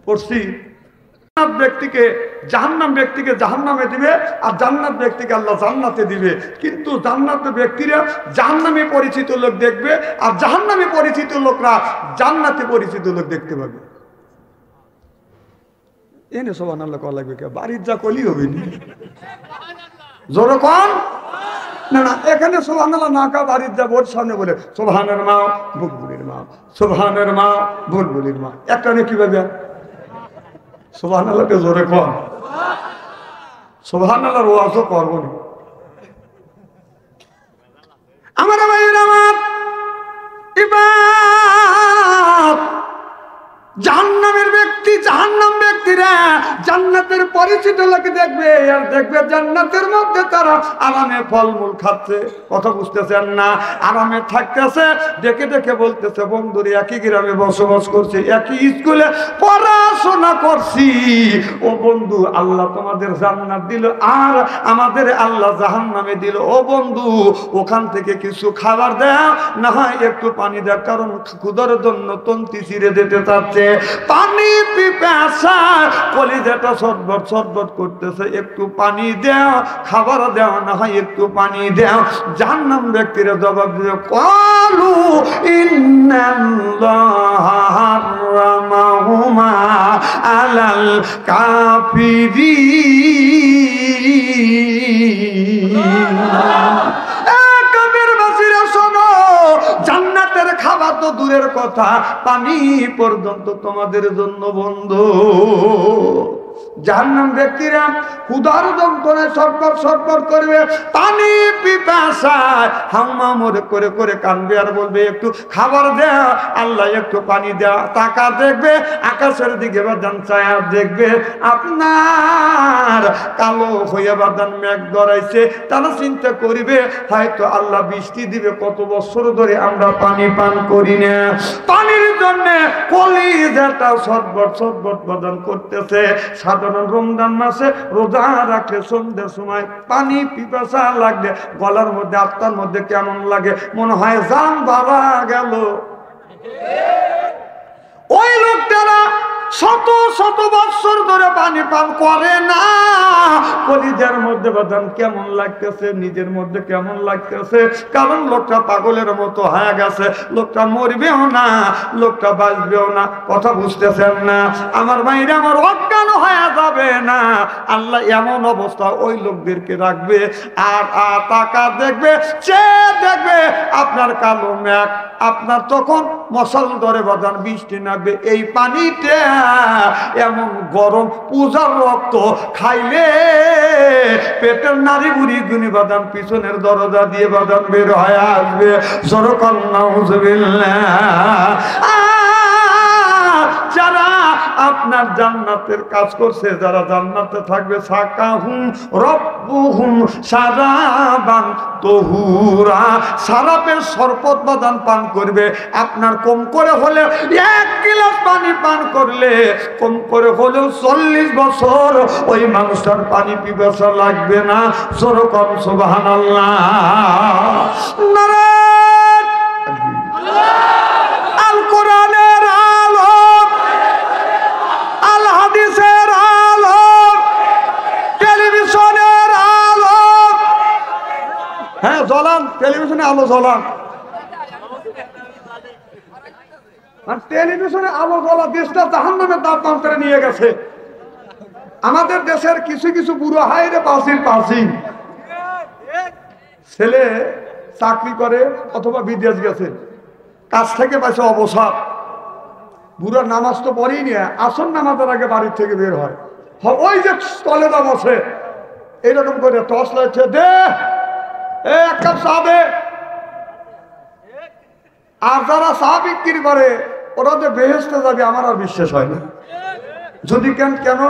পড়ছি, ব্যক্তিকে জাহান্নাম ব্যক্তিকে জাহান্নামে দিবে, আর জান্নাত ব্যক্তিকে আল্লাহ জান্নাতে দিবে। কিন্তু জান্নাত ব্যক্তিরা জাহান্নামে পরিচিত লোক দেখবে, আর জাহান্নামে পরিচিত লোকরা জান্নাতে পরিচিত লোক দেখতে পাবে। এনে সুবহানাল্লাহ কল লাগবে কে? বাড়ির যা কলি হবে নি জোরে কোন না না, এখানে সুবহানাল্লাহ না কা বাড়ির যা বোর সামনে বলে সুবহানের মা বুলবুলির মা, সুবহানের মা বুলবুলির মা। একটা নে কিভাবে সুবহানাল্লাহকে জোরে কর। সুবহানাল্লাহর ওয়াজও করব না। আমার ভাইয়ের আমার ইবাদ জাহান্নামের ব্যক্তি, জাহান্নাম ব্যক্তিরা জান্নাতের পরিচিত লোক দেখবে, আর দেখবে জান্নাতের মধ্যে তারা আরামে ফলমূল খাচ্ছে। কথা বুঝতেছেন না? আরামে থাকতেছে, দেখে দেখে বলতেছে বন্ধুরে একই গ্রামে বসবাস করছি, একই স্কুলে পড়াশোনা করছি। ও বন্ধু, আল্লাহ তোমাদের জান্নাত দিল আর আমাদের আল্লাহ জাহান্নামে দিল। ও বন্ধু, ওখান থেকে কিছু খাবার দেয় না হয় একটু পানি দেয়, কারণ ক্ষুধার জন্য তন্তি চিরে দিতে চাচ্ছে। পানি পিপাসা কলিজাটা সটবট সটবট করতেছে, একটু পানি দেও, খাবার দেওয়া না হয় একটু পানি দেও। জাহান্নাম ব্যক্তিরা জবাব দিল ক্বালু ইন্নাল্লাহা হারামাহুমা আলাল কাফিরিন। জান্নাতের খাবার তো দূরের কথা, পানি পর্যন্ত তোমাদের জন্য বন্ধ। জাহান্নাম ব্যক্তিরা ক্ষুধার যন্ত্রণায় ছটফট ছটফট করবে, পানি পিপাসায় হাম্মা মরে করে করে কাঁদবে আর বলবে একটু খাবার দেয়া, আল্লাহ একটু পানি দেয়া। টাকা দেখবে আকাশের দিকে বা চায়া দেখবে আপনার কালো হইয়া বাদান মেঘ ধরাইছে, তারা চিন্তা করিবে হয়তো আল্লাহ বৃষ্টি দিবে, কত বছর ধরে আমরা পানি পান করি না, পানির জন্য কলিজাটা ছটফট ছটফট বাদান করতেছে। সাধারণ রমজান মাসে রোজা রাখলে সন্ধ্যের সময় পানি পিপাসা লাগলে গলার মধ্যে আত্মার মধ্যে কেমন লাগে, মনে হয় জান বাবা গেল। ওই লোকটারা শত শত বছর ধরে পানি পান করে না, কলিজার মধ্যে বাদান কেমন লাগতেছে, নিজের মধ্যে কেমন লাগতেছে, কারণ লোকটা পাগলের মতো হয়ে গেছে। লোকটা মরবেও না, লোকটা বাঁচবেও না, কথা বুঝতেছেন না আমার ভাইরা? আমার অজ্ঞান হয়ে যাবে না। আল্লাহ এমন অবস্থা ওই লোকদেরকে রাখবে, আর তাকা দেখবে, চেয়ে দেখবে আপনার কালো মেঘ, আপনার তখন মশাল ধরে বাদান বৃষ্টি নামবে। এই পানিটা এমন গরম, পূজার রক্ত খাইলে পেটের নারী বুড়ি গুনি বাদান পিছনের দরজা দিয়ে বাদান বের হয়ে আসবে। সরকার যারা আপনার জান্নাতের কাজ করছে, যারা জান্নাতে থাকবে, সাকাহুম রব্বুহুম শারাবান তহুরা, সারাপের শরবত বাদান পান করবে। আপনার কম করে হলে 1 গিলাস পানি পান করলে কম করে হলেও 40 বছর ওই মানুষটার পানি পিপাসা লাগবে না। যেরকম সুবহানাল্লাহ, নারায়ণ আল কোরআনের আলো, আল হাদিসের আলো, টেলিভিশনের আলো, হ্যাঁ জ্বলান, টেলিভিশনে আলো জ্বলান, টেলিভিশনে আলো জ্বলা দেশটা জাহান্নামের তাপমাত্রা নিয়ে গেছে। আমাদের দেশের কিছু কিছু বুড়ো হাইরে পাশি ছেলে চাকরি করে অথবা বিদেশ গেছে, কাজ থেকে পাইছে অবসর, বুড়ো নামাজ তো পড়েই নিয়ে আসন নামাজের আগে বাড়ির থেকে বের হয়, ওই যে স্থলে দাম আছে এইরকম করে টর্চ লাইটছে, দে এক কাপ চা দে। আর যারা চা বিক্রি করে ওরা যে বেহেশতে যাবে আমার আর বিশ্বাস হয় না। যদি কেন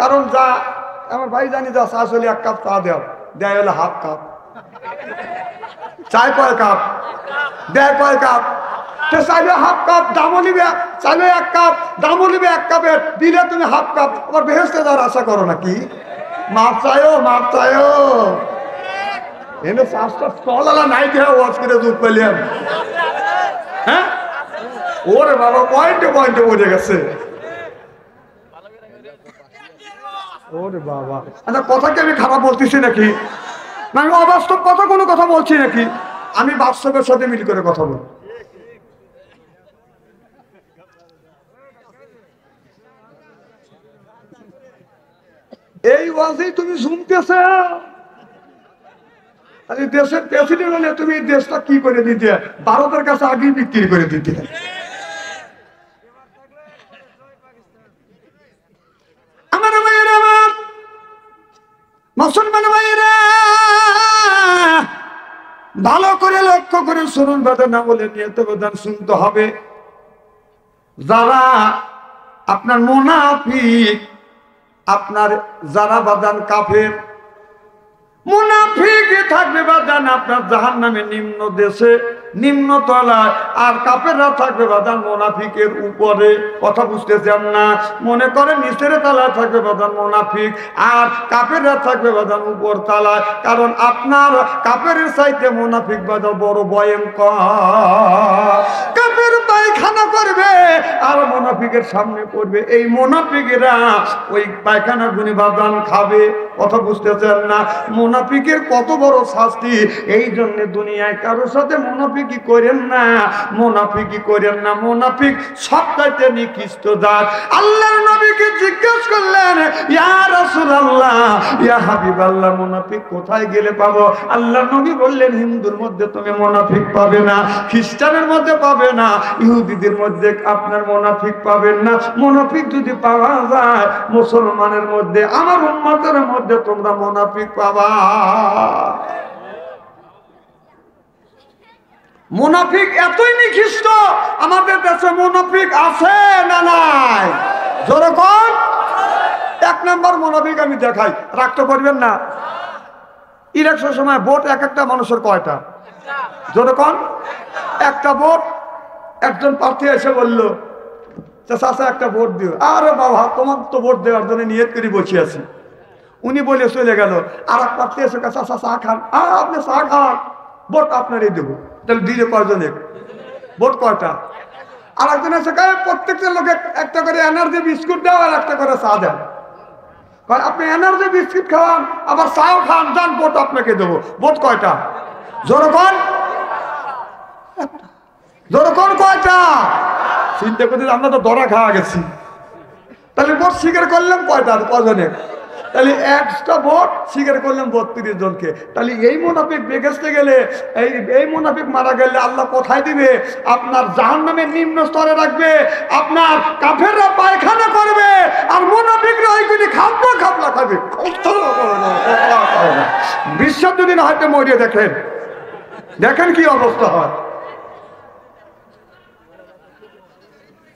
কারণ যা আমার ভাই জানি যা চা চলে 1 কাপ চা দেয় হলে হাফ কাপ, চায় কয় কাপ, দেয় কয় কাপ, চাইলে হাফ কাপ দামও নিবে, চাইলে 1 কাপ দামও নিবে, 1 কাপের দিলে তুমি হাফ কাপ, আবার বেহেশতে যাওয়ার আশা করো নাকি? মাপ চায়ও এনে 5টা স্টল নাই দেওয়া ওয়াজ করে দুধ পেলাম। হ্যাঁ ওরে বাবা, পয়েন্টে বোঝা গেছে। ওরে বাবা, আচ্ছা কথা কি আমি খারাপ বলতেছি নাকি? না আমি অবাস্তব কথা কোনো কথা বলছি নাকি? আমি বাস্তবের সাথে মিল করে কথা বলি। এই ওয়াজেই তুমি শুনতেছে, দেশের প্রেসিডেন্ট হলে তুমি দেশটা কি করে দিতে, ভারতের কাছে আগেই বিক্রি করে দিতে। আমার ভাইয়েরা, আমার মুসলমান ভাইয়েরা, ভালো করে লক্ষ্য করে শুনুন, বাদা না বলে নিয়ত বাদান শুনতে হবে। যারা আপনার মুনাফিক, আপনার যারা বাদান কাফের, মুনাফিক থাকবে বাদান আপনার জাহান্নামের নিম্ন দেশে, নিম্ন তলায়, আর কাফেররা থাকবে বাদান মুনাফিকের উপরে। কথা বুঝতেছেন না? মনে করে নিচের তলায় থাকবে বাদান মুনাফিক, আর কাফেররা থাকবে বাদান উপর তলায়। কারণ আপনার কাফের চাইতে মুনাফিক বাদান বড় ভয়ঙ্কর। কাফের পায়খানা করবে আর মুনাফিকের সামনে পড়বে, এই মুনাফিকেরা ওই পায়খানা গুনি বাদান খাবে। কথা বুঝতেছেন না? মুনাফিকের কত বড় শাস্তি। এই জন্য দুনিয়ায় কারোর সাথে মুনাফিকি করেন না, মুনাফিকি করেন না। মুনাফিক সবচাইতে নিকৃষ্ট জাত। আল্লাহর নবীকে জিজ্ঞেস করলেন, ইয়া রাসূলুল্লাহ, ইয়া হাবিবাল্লাহ, মুনাফিক কোথায় গেলে পাবো? আল্লাহর নবী বললেন, হিন্দুর মধ্যে তুমি মুনাফিক পাবে না, খ্রিস্টানের মধ্যে পাবে না, ইহুদিদের মধ্যে আপনার মুনাফিক পাবেন না। মুনাফিক যদি পাওয়া যায় মুসলমানের মধ্যে, আমার উম্মতের মধ্যে তোমরা মুনাফিক পাবা। মুনাফিক এতই নিকৃষ্ট, আমাদের দেশে মুনাফিক আছে না নাই? যেরকম এক নম্বর মুনাফিক আমি দেখাই, রাখতে পারবেন না। ইলেকশন সময় ভোট এক একটা মানুষের কয়টা? যতক্ষণ একটা ভোট। একজন প্রার্থী এসে বলল, চাচা একটা ভোট দিও। আরে বাবা, তোমার তো ভোট দেওয়ার জন্য নিয়ত করে বসে আছি। উনি বলে চলে গেল। আর এক প্রার্থী এসে চাচা চা খান। আপনি চা খান, ভোট আপনারই দেবো। তাহলে দিলে কয়জনের ভোট? কয়টা? আর একজন এসে প্রত্যেকটা লোকে একটা করে এনার্জি বিস্কুট দাও আর একটা করে চা দেন। আপনি এনার্জি বিস্কুট খাওয়ান আবার চাও খান, যান ভোট আপনাকে দেবো। ভোট কয়টা? জোরকন জোরকন কয়টা? চিন্তা করতে আমরা তো দরা খাওয়া গেছি। তাহলে ভোট স্বীকার করলাম কয়টা? কজনের? তাহলে একটা ভোট স্বীকার করলাম 32 জনকে। তাহলে এই মুনাফিক বেহেশতে গেলে, এই মুনাফিক মারা গেলে আল্লাহ কোথায় দিবে? আপনার জাহান্নামের নিম্ন স্তরে রাখবে। আপনার কাফেররা পায়খানা করবে আর মুনাফিকরা ওইগুলি খাবলা খাবলা খাবে। বিশ্বাস যদি না হয়তো মরিয়ে দেখেন, দেখেন কি অবস্থা হয়।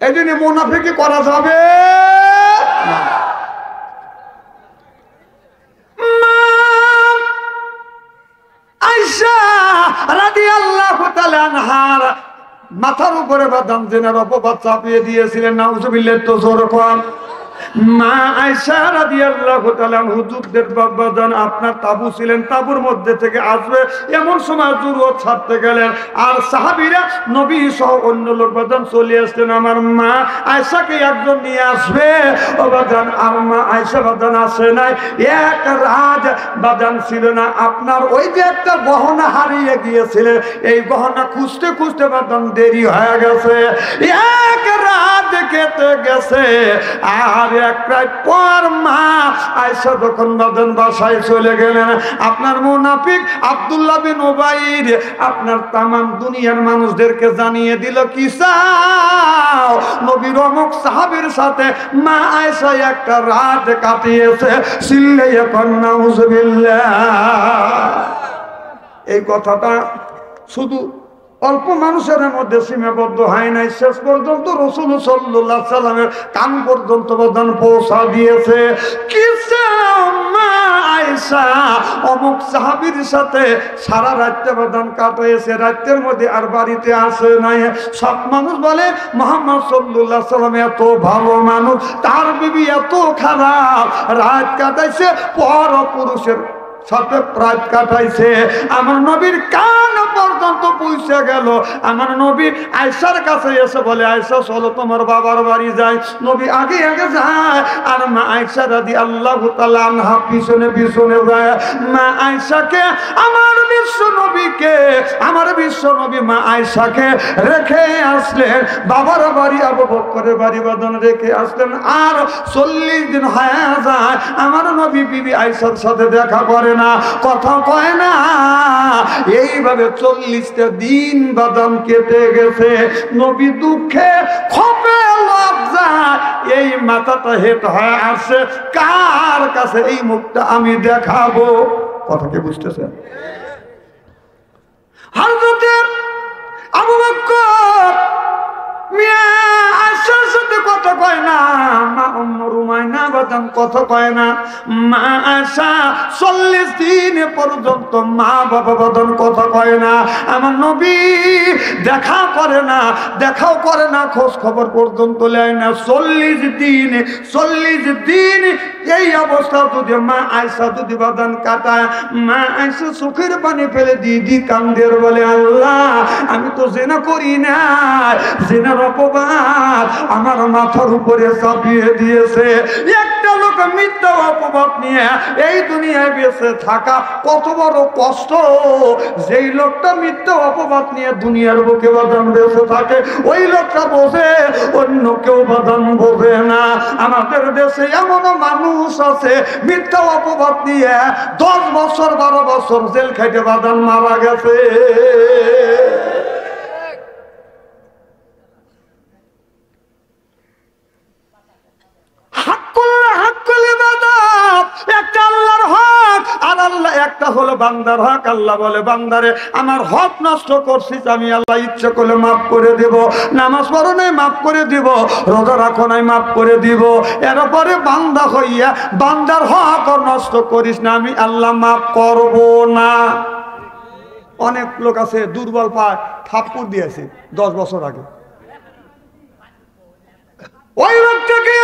এই জন্য মুনাফিকি করা যাবে না। আয়েশা রাদিয়াল্লাহু তাআলা আনহার মাথার উপরে বাদাম জেনার অপবাদ চাপিয়ে দিয়েছিলেন। নাউজুবিল্লাহ। তো জোরকম মা আয়েশা রাদিয়াল্লাহু তাআলা হুজুরদের বাবাজান আপনার তাবু ছিলেন, তাবুর মধ্যে থেকে আসবে এমন সময় জুরুত ছাড়তে গেলেন। আর সাহাবীরা নবী সহ অন্য লোক বাদান চলে আসতেন। আমার মা আয়েশাকে একজন নিয়ে আসবে ও বাদান। আর মা আয়েশা বাদান আসে নাই। এক রাত বাদান ছিল না। আপনার ওই যে একটা গহনা হারিয়ে গিয়েছিলেন, এই গহনা খুঁজতে খুঁজতে বাদান দেরি হয়ে গেছে। এক রাত কেটে গেছে। আর এক রাত পর মা আয়েশা যখন বাদান বাসায় চলে গেলেন, আপনার মুনাফিক আব্দুল্লাহ বিন উবাইর আপনার তামাম দুনিয়ার মানুষদেরকে জানিয়ে দিল, কি চাও? নবীর অমুক সাহাবীর সাথে মা আয়েশা একটা রাত কাটিয়েছে। চিল্লাইয়া কন্যা নাউজুবিল্লাহ। এই কথাটা শুধু অল্প মানুষের মধ্যে সীমাবদ্ধ হয় নাই, শেষ পর্যন্ত রাসূল সাল্লাল্লাহু আলাইহি সাল্লামের কান পর্যন্ত বাদান পৌঁছা দিয়েছে। কি চাও মা আয়েশা? অমুক সাহাবীর সাথে সারা রাত্রে বাদান কাটিয়েছে, রাতের মধ্যে আর বাড়িতে আসে নাই। সব মানুষ বলে মুহাম্মদ সাল্লাল্লাহু আলাইহি সাল্লাম এত ভালো মানুষ, তার বিবি এত খারাপ, রাত কাটাইছে পর পুরুষের সাথে রাত কাটাইছে। আমার নবীর কান পর্যন্ত পৌঁছে গেল। আমার নবী আয়েশার কাছে এসে বলে, আয়েশা চলো তোমার বাবার বাড়ি যাই। নবী আগে আগে যায় আর মা আয়েশা রাদিয়াল্লাহু তাআলা আনহা পিছনে পিছনে যায়। মা আয়েশাকে আমার বিশ্ব নবীকে, আমার বিশ্ব নবী মা আয়েশাকে রেখে আসলেন বাবার বাড়ি, আবু বকরের বাড়ি বাদন রেখে আসলেন। আর 40 দিন হয়ে যায় আমার নবী বিবি আয়েশার সাথে দেখা করে না, কথা কয় না। এইভাবে 40টা দিন বাদাম কেটে গেছে। নবী দুঃখে ক্ষোভে লজ্জায় এই মাথাটা হেট হয়ে আসে, কার কাছে এই মুখটা আমি দেখাবো? কথা কি বুঝতেছেন? হযরত আবু বকর মিয়া আয়েশার সাথে কথা কয় না, মা উম্মু রুমাইনা বাদান কথা কয় না। মা আয়েশা 40 দিন পর্যন্ত মা বাবা বাদান কথা কয় না। আমার নবী দেখা করে না, দেখাও করে না, খোঁজ খবর পর্যন্ত নেয় না। 40 দিন এই অবস্থা যদি মা আয়েশা যদি বাদান কাটায়, মা আয়েশা চোখের পানি ফেলে দিদি কান্দের বলে, আল্লাহ আমি তো জিনা করি না, জিনার অপবাদ আমার মাথার উপরে চাপিয়ে দিয়েছে। একটা লোক মিথ্যা অপবাদ নিয়ে এই দুনিয়ায় বেঁচে থাকা কত বড় কষ্ট। যেই লোকটা মিথ্যা অপবাদ নিয়ে দুনিয়ার বুকে বাদান বেঁচে থাকে, ওই লোকটা বোঝে, অন্য কেউ বাদান বোঝে না। আমাদের দেশে এমন মানুষ আছে মিথ্যা অপবাদ নিয়ে 10 বছর 12 বছর জেল খাইতে বাদান মারা গেছে। একটা আল্লাহর হক আর আল্লাহ একটা হলো বান্দার হক। আল্লাহ বলে বান্দারে আমার হক নষ্ট করছিস, আমি আল্লাহ ইচ্ছে করলে মাফ করে দেব। নামাজ পড়ো নাই মাফ করে দিব, রোজা রাখো নাই মাফ করে দিব। এরপরে বান্দা হইয়া বান্দার হক নষ্ট করিস না, আমি আল্লাহ মাফ করব না। অনেক লোক আছে দুর্বল পায়, থাপ্পড় দিয়েছে 10 বছর আগে। ওই লোকটাকে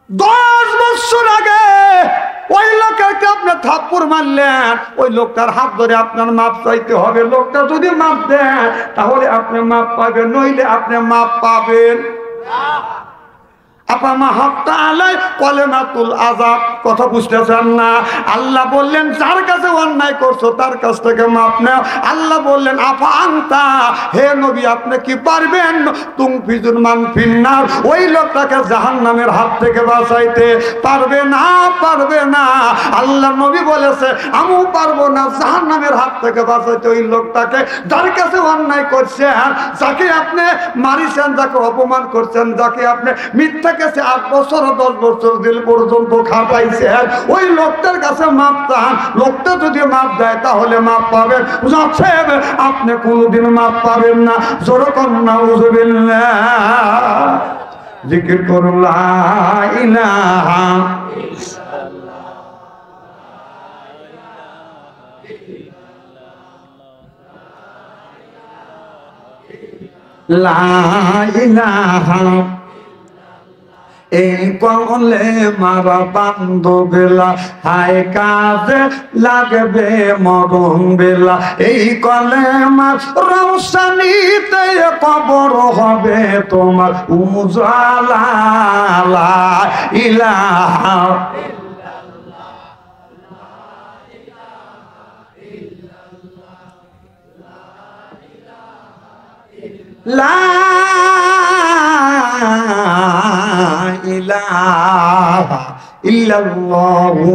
10 বছর আগে ওই লোককে আপনি থাপ্পড় মারলেন, ওই লোকটার হাত ধরে আপনার মাপ চাইতে হবে। লোকটা যদি মাপ দেন তাহলে আপনি মাপ পাবেন, নইলে আপনি মাপ পাবেন। কথা বুঝতেছেন না? আল্লাহ বললেন যার কাছে অন্যায় করছো তার কাছ থেকে মাপ নাও। আল্লাহ বললেন আফা আনতা, হে নবী আপনি কি পারবেন তুমফিজুল মান ফিন্নার, ওই লোকটাকে জাহান্নামের হাত থেকে বাঁচাইতে? পারবে না, পারবে না। আল্লাহ নবী বলেছে আমিও পারবো না জাহান্নামের হাত থেকে বাঁচাইতে ওই লোকটাকে যার কাছে অন্যায় করছেন, যাকে আপনি মারিছেন, যাকে অপমান করছেন, যাকে আপনি মিথ্যা কাছে 8 বছর 10 বছর দিল পর্যন্ত খাটাইছেন, ওই লোকটার কাছে মাপ চান। লোকটা যদি মাপ দেয় তাহলে মাপ পাবেন, আপনি কোনোদিন মাপ পাবেন না। যেরকম নাউযুবিল্লাহ, জিকির করুন লা ইলাহা লা ইলাহা, এই কলে মারা বান্ধবেলা হায় কাজে লাগবে মরণ বেলা। এই কলে মার রৌশনীতে কবর হবে তোমার উজালা। লা ইলাহা লা ইলাহা ইল্লাল্লাহু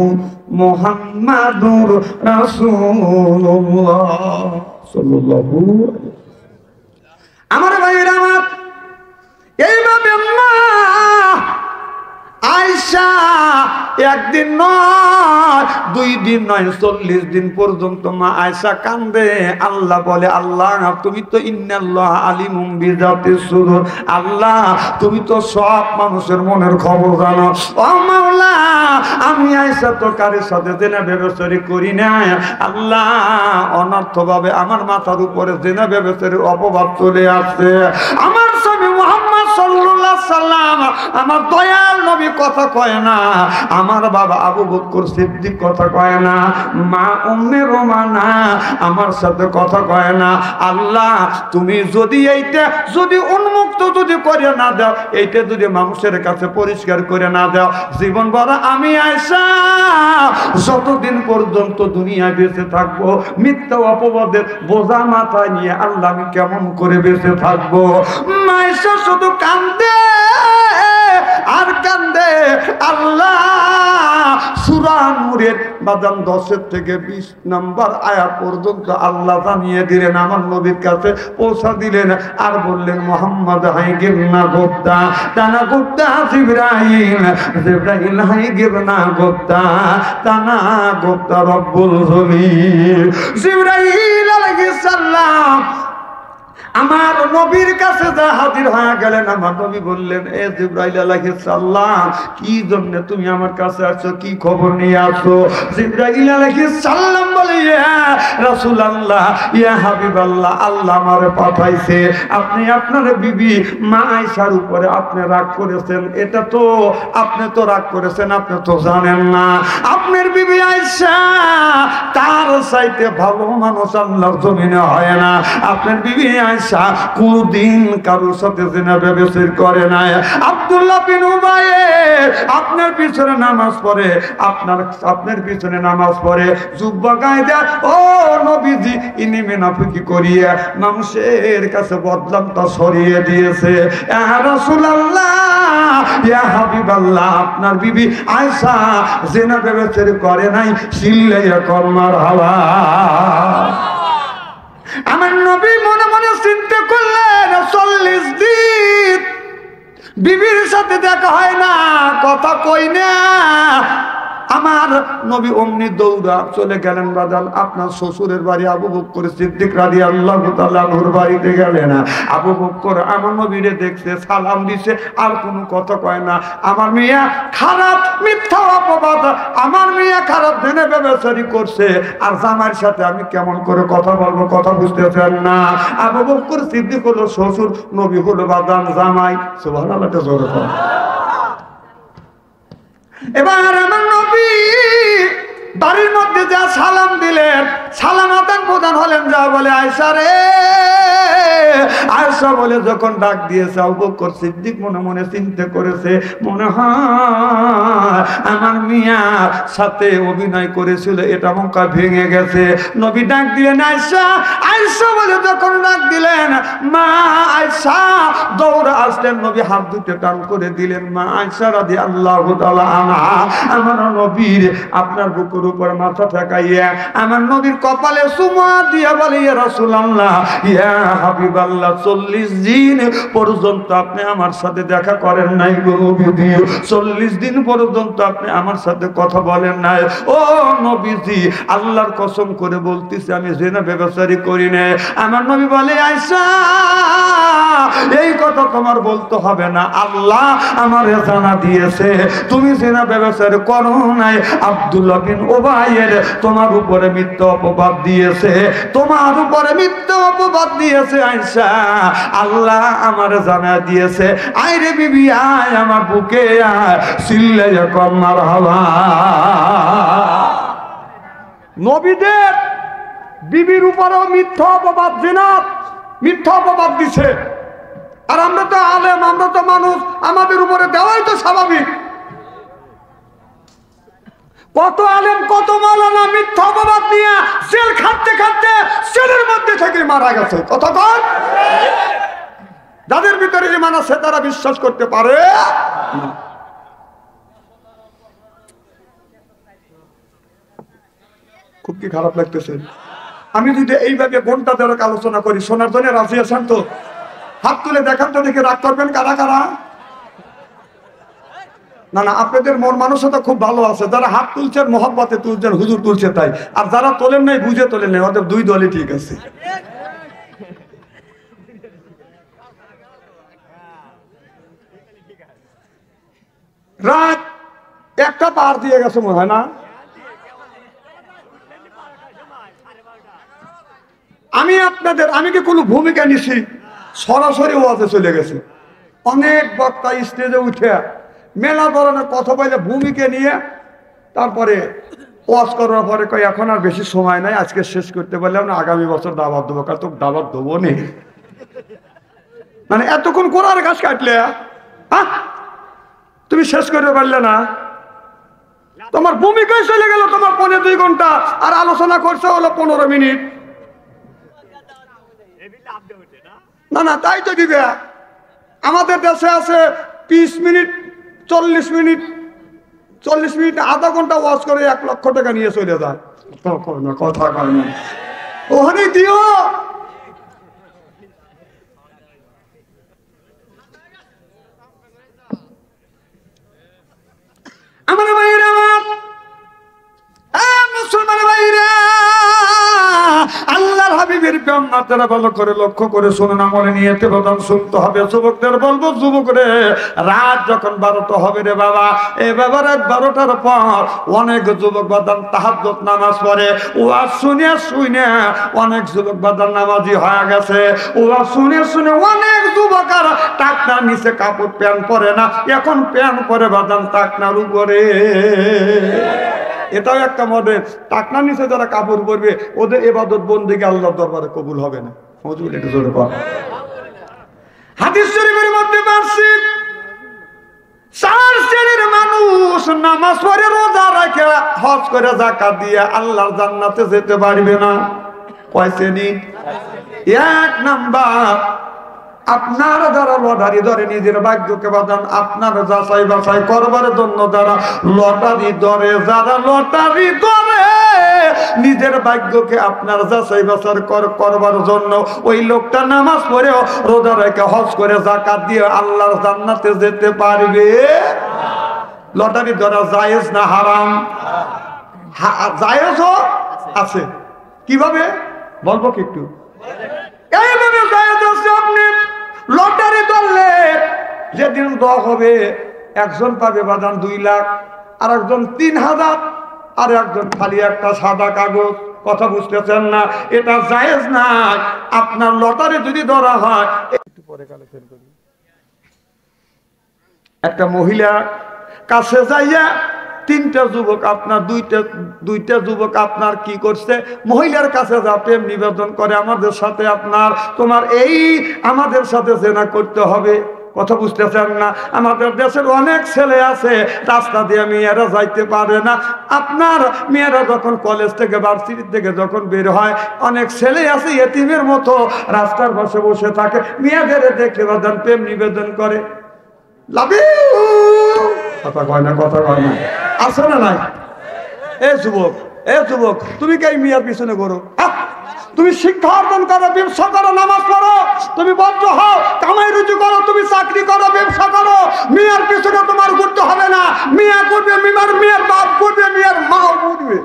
মুহাম্মাদুর রাসূলুল্লাহ সাল্লাল্লাহু আলাইহি। আমার ভাইরা আমার, এইভাবে মা আয়েশা একদিন নয় 2 দিন নয় 40 দিন পর্যন্ত মা আয়েশা কান্দে। আল্লাহ বলে আল্লাহ তুমি তো ইন্নাল্লাহ আলিমুম বিযাতিস সুদূর, আল্লাহ তুমি তো সব মানুষের মনের খবর জানো। ও মাওলা আমি আয়েশা তো কারোর সাথে জিনা ব্যভিচার করি না। আল্লাহ অনর্থভাবে আমার মাথার উপরে জিনা ব্যভিচারের অপবাদ চলে আসছে। আমার স্বামী মুহাম্মদ সাল্লাল্লাহু আলাইহি সাল্লাম আমার দয়াল নবী কথা কয় না, আমার বাবা আবু বকর সিদ্দিক কথা কয় না, মা উম্মে রোমানা আমার সাথে কথা কয় না। আল্লাহ তুমি যদি এইটা যদি উন্মুক্ত যদি করে না দাও, এইটা যদি মানুষের কাছে পরিষ্কার করে না দাও, জীবন ভর আমি আয়েশা যতদিন পর্যন্ত দুনিয়ায় বেঁচে থাকবো মিথ্যা অপবাদের বোঝা মাথায় নিয়ে আল্লাহ আমি কেমন করে বেঁচে থাকবো। আয়েশা শুধু কান্দে আর কান্দে। আল্লাহ সূরা নূরের বাদাম 10 থেকে 20 নম্বর আয়াত পর্যন্ত আল্লাহ জানিয়ে দিলেন, আমার নবীর কাছে পৌঁছা দিলেন, আর বললেন মুহাম্মদ হাই গিবনা গোপ্তা তানা গোপ্তা জিবরাইল, জিবরাইল হাই গিবনা গোপ্তা তানা গোপ্তা রব্বুল জলিল। জিবরাইল আলাইহিস সালাম আমার নবীর কাছে যা হাজির হয়ে গেলেন। আমার নবী বললেন এ জিবরাইল আলাইহিস সালাম কি জন্য তুমি আমার কাছে আসছো, কি খবর নিয়ে আসছো? জিবরাইল আলাইহিস সালাম বলে ইয়া রাসূলুল্লাহ ইয়া হাবিবাল্লাহ, আল্লাহ আমারে পাঠাইছে, আপনি আপনার বিবি মা আয়েশার উপরে আপনি রাগ করেছেন। এটা তো আপনি তো রাগ করেছেন, আপনি তো জানেন না আপনার বিবি আয়েশা তার চাইতে ভালো মানুষ আল্লাহর জমিনে হয় না। আপনার বিবি আয়েশা কোনদিন কারোর সাথে জিনা ব্যভিচার করে না। আব্দুল্লাহ বিন উবাইর আপনার পিছনে নামাজ পড়ে, আপনার পিছনে নামাজ পড়ে, জুব্বা গায়ে দেয়। ও নবীজি ইনি মুনাফিকি করিয়ে মানুষের কাছে বদনামটা সরিয়ে দিয়েছে। ইয়া রাসূলুল্লাহ ইয়া হাবিবাল্লাহ, আপনার বিবি আয়েশা জিনা ব্যভিচার করে নাই, চিল্লাইয়া কর মারহাবা। আমার নবী মনে মনে চিন্তা করলেন 40 দিন বিবির সাথে দেখা হয় না, কথা কই না। আমার নবী অমনি দৌড়া চলে গেলেন বাজান আপনার শ্বশুরের বাড়ি আবু বকর সিদ্দিক রাদিয়াল্লাহু তাআলা নূর বাড়িতে গেলেন। আবু বকর আমার নবীরে দেখছে, সালাম দিছে, আর কোনো কথা কয় না। আমার মিয়া খারাপ মিথ্যা অপবাদ, আমার মিয়া খারাপ জেনে ব্যবচারি করছে, আর জামাইয়ের সাথে আমি কেমন করে কথা বলবো, কথা বুঝতেছেন না। আবু বকর সিদ্দিক হলো শ্বশুর, নবী হলো বাজান জামাই। সুবহানাল্লাহ, জোরে বল। এবার আমার নবী বাড়ির মধ্যে যা সালাম দিলেন, সালাম আদান প্রদান হলেন, যা বলে আয়েশা রে, আয়েশা বলে যখন ডাক দিয়েছে, আবু বকর সিদ্দিক মনে মনে চিন্তা করেছে, মনে হয় আমার মিয়ার সাথে অভিনয় করেছিল, এটা মক্কা ভেঙে গেছে। নবী ডাক দিলেন আয়েশা, আয়েশা বলে যখন ডাক দিলেন, মা আয়েশা দৌড়ে আসলেন, নবী হাত দুটো টান করে দিলেন, মা আয়েশা রাদিয়াল্লাহু তাআলা আনহা, আমার নবীর আপনার বুকের উপর মাথা ঠেকাইয়া আমার নবীর কপালে চুমা দিয়া বলে, ইয়া রাসূলুল্লাহ, ইয়া হাবিবাল্লাহ, 40 দিন পর্যন্ত আপনি আমার সাথে দেখা করেন নাই গো নবীজি, 40 দিন পর্যন্ত আপনি আমার সাথে কথা বলেন নাই। ও নবীজি, আল্লাহর কসম করে বলতেছি আমি জিনা ব্যভিচারী করি না। আমার নবী বলে, আয়েশা এই কথা তোমার বলতে হবে না, আল্লাহ আমারে জানা দিয়েছে তুমি জিনা ব্যভিচার করো নাই। আব্দুল্লাহ বিন উবাইয়ের তোমার উপরে মিথ্যা অপবাদ দিয়েছে, তোমার উপরে মিথ্যা অপবাদ দিয়েছে আয়েশা, আল্লাহ আমারে জানা দিয়েছে। আইরে বিবি আয় আমার বুকে আয়, চিল্লাইয়া কর মারহাবা। নবীদের বিবির উপরেও মিথ্যা অপবাদ, জিনা মিথ্যা অপবাদ দিছে, আর আমরা তো আলেম, আমরা তো মানুষ, আমাদের উপরে দেওয়াই তো স্বাভাবিক। কত আলেম কত মাওলানা মিথ্যা অপবাদ নিয়ে জেল খাটতে খাটতে জেলের মধ্যে থেকে মারা গেছে। কতক্ষণ যাদের ভিতরে ঈমান আছে তারা বিশ্বাস করতে পারে না। খুব কি খারাপ লাগতেছে? আমি যদি এইভাবে ঘন্টা দেড়েক আলোচনা করি, শোনার জন্য রাজি আছেন তো? হাত তুলে দেখান তো, দেখে রাগ করবেন কারা কারা? না না, আপনাদের মন মানসিকতা খুব ভালো আছে, যারা হাত তুলছেন মহব্বতে তুলছেন, হুজুর তুলছে তাই, আর যারা তোলেন নাই বুঝে তোলেন নাই, ওদের দুই দলই ঠিক আছে। রাত 1টা পার দিয়ে গেছে মনে হয় না? আমি কি কোনো ভূমিকা নিছি? সরাসরি ওয়াজে চলে গেছে। অনেক বক্তা স্টেজে উঠে মেলা ধরনের কথা বলে ভূমিকা নিয়ে তারপরে ওয়াজ করার পরে কই এখন আর বেশি সময় নাই, আজকে শেষ করতে পারলাম না, আগামী বছর দাওয়াত দেবো। কার তো দাওয়াত দেবো নে, মানে এতক্ষণ কোরআন গাছ কাটলে তুমি শেষ করতে পারলে না, তোমার ভূমিকায় চলে গেল তোমার 2.5 ঘন্টা, আর আলোচনা করছে হলো 15 মিনিট। না না, তাই তো দিবে। আমাদের দেশে আছে 20 মিনিট 40 মিনিট, 40 মিনিট আধা ঘন্টা ওয়াজ করে 1 লক্ষ টাকা নিয়ে চলে যায়। কথা কয় না, ওখানে দিও। আমার ভাইরা, মুসলমান ভাইরা, আল্লাহর হাবিবের প্রেম আপনারা ভালো করে লক্ষ্য করে শুনুন, আমলে নিয়েতে প্রধান শুনতে হবে। যুবকদের বলবো, যুবক রে, রাত যখন 12টা হবে রে বাবা, এ বাবা রাত 12টার পর অনেক যুবক বাদান তাহাজ্জুদ নামাজ পড়ে। ওয়াজ শুনে শুনে অনেক যুবক বাদান নামাজি হয়ে গেছে। ওয়াজ শুনে শুনে অনেক যুবক আর টাকনার নিচে কাপড় প্যান্ট পরে না, এখন প্যান্ট পরে বাদান টাকনার উপরে। এটাও একটা মডেল। টাকনার নিচে যারা কাপড় পরবে ওদের ইবাদত বন্দেগী আল্লাহর দরবারে কবুল হবে না। হুজুর একটু জোরে বল। হাদিস শরীফের মধ্যে আছে 4 শ্রেণীর মানুষ নামাজ পড়ে, রোজা রাখে, হজ করে, যাকাত দিয়ে আল্লাহর জান্নাতে যেতে পারবে না। কয় শ্রেণী? 1 নাম্বার, আপনার যারা লটারি ধরে নিজের ভাগ্যকে বাঁধান, আপনার যাচাই বাছাই করবার জন্য যারা লটারি ধরে, যারা লটারি ধরে নিজের ভাগ্যকে আপনার যাচাই বাছাই করবার জন্য, ওই লোকটা নামাজ পড়েও রোজা রেখে হজ করে যাকাত দিয়ে আল্লাহর জান্নাতে যেতে পারবে লটারি ধরা জায়েজ না হারাম? জায়েজও আছে। কিভাবে বলবো কি একটু? এইভাবে জায়েজ আছে। আপনি লটারি ধরলে যেদিন দোয়া হবে একজন পাবে বাদান 2 লাখ, আর একজন 3000, আর একজন খালি একটা সাদা কাগজ। কথা বুঝতেছেন না? এটা জায়েজ না। আপনার লটারি যদি ধরা হয়, একটু পরে কালেকশন করি। একটা মহিলা কাছে যাইয়া 3টা যুবক আপনার দুইটা যুবক আপনার কি করছে, মহিলার কাছে যা প্রেম নিবেদন করে, আমাদের সাথে আপনার তোমার আমাদের সাথে জেনা করতে হবে। কথা বুঝতেছেন না? আমাদের দেশের অনেক ছেলে আছে রাস্তা দিয়ে মেয়েরা যাইতে পারে না। আপনার মেয়েরা যখন কলেজ থেকে ভার্সিটি থেকে যখন বের হয়, অনেক ছেলে আছে এতিমের মতো রাস্তার পাশে বসে থাকে, মেয়েদের দেখে বাদান প্রেম নিবেদন করে। লাভ ইউ, কথা কয় না, কথা কয় না, আছে না নাই? এ যুবক, তুমি কে মেয়ের পিছনে করো? তুমি শিক্ষা অর্জন করো, ব্যবসা করো, নামাজ পড়ো, তুমি বদ্ধ হও, কামাই রুজি করো, তুমি চাকরি করো, ব্যবসা করো। মেয়ের পিছনে তোমার ঘুরতে হবে না। মেয়ে করবে, মেয়ের বাপ করবে, মেয়ের মা করবে।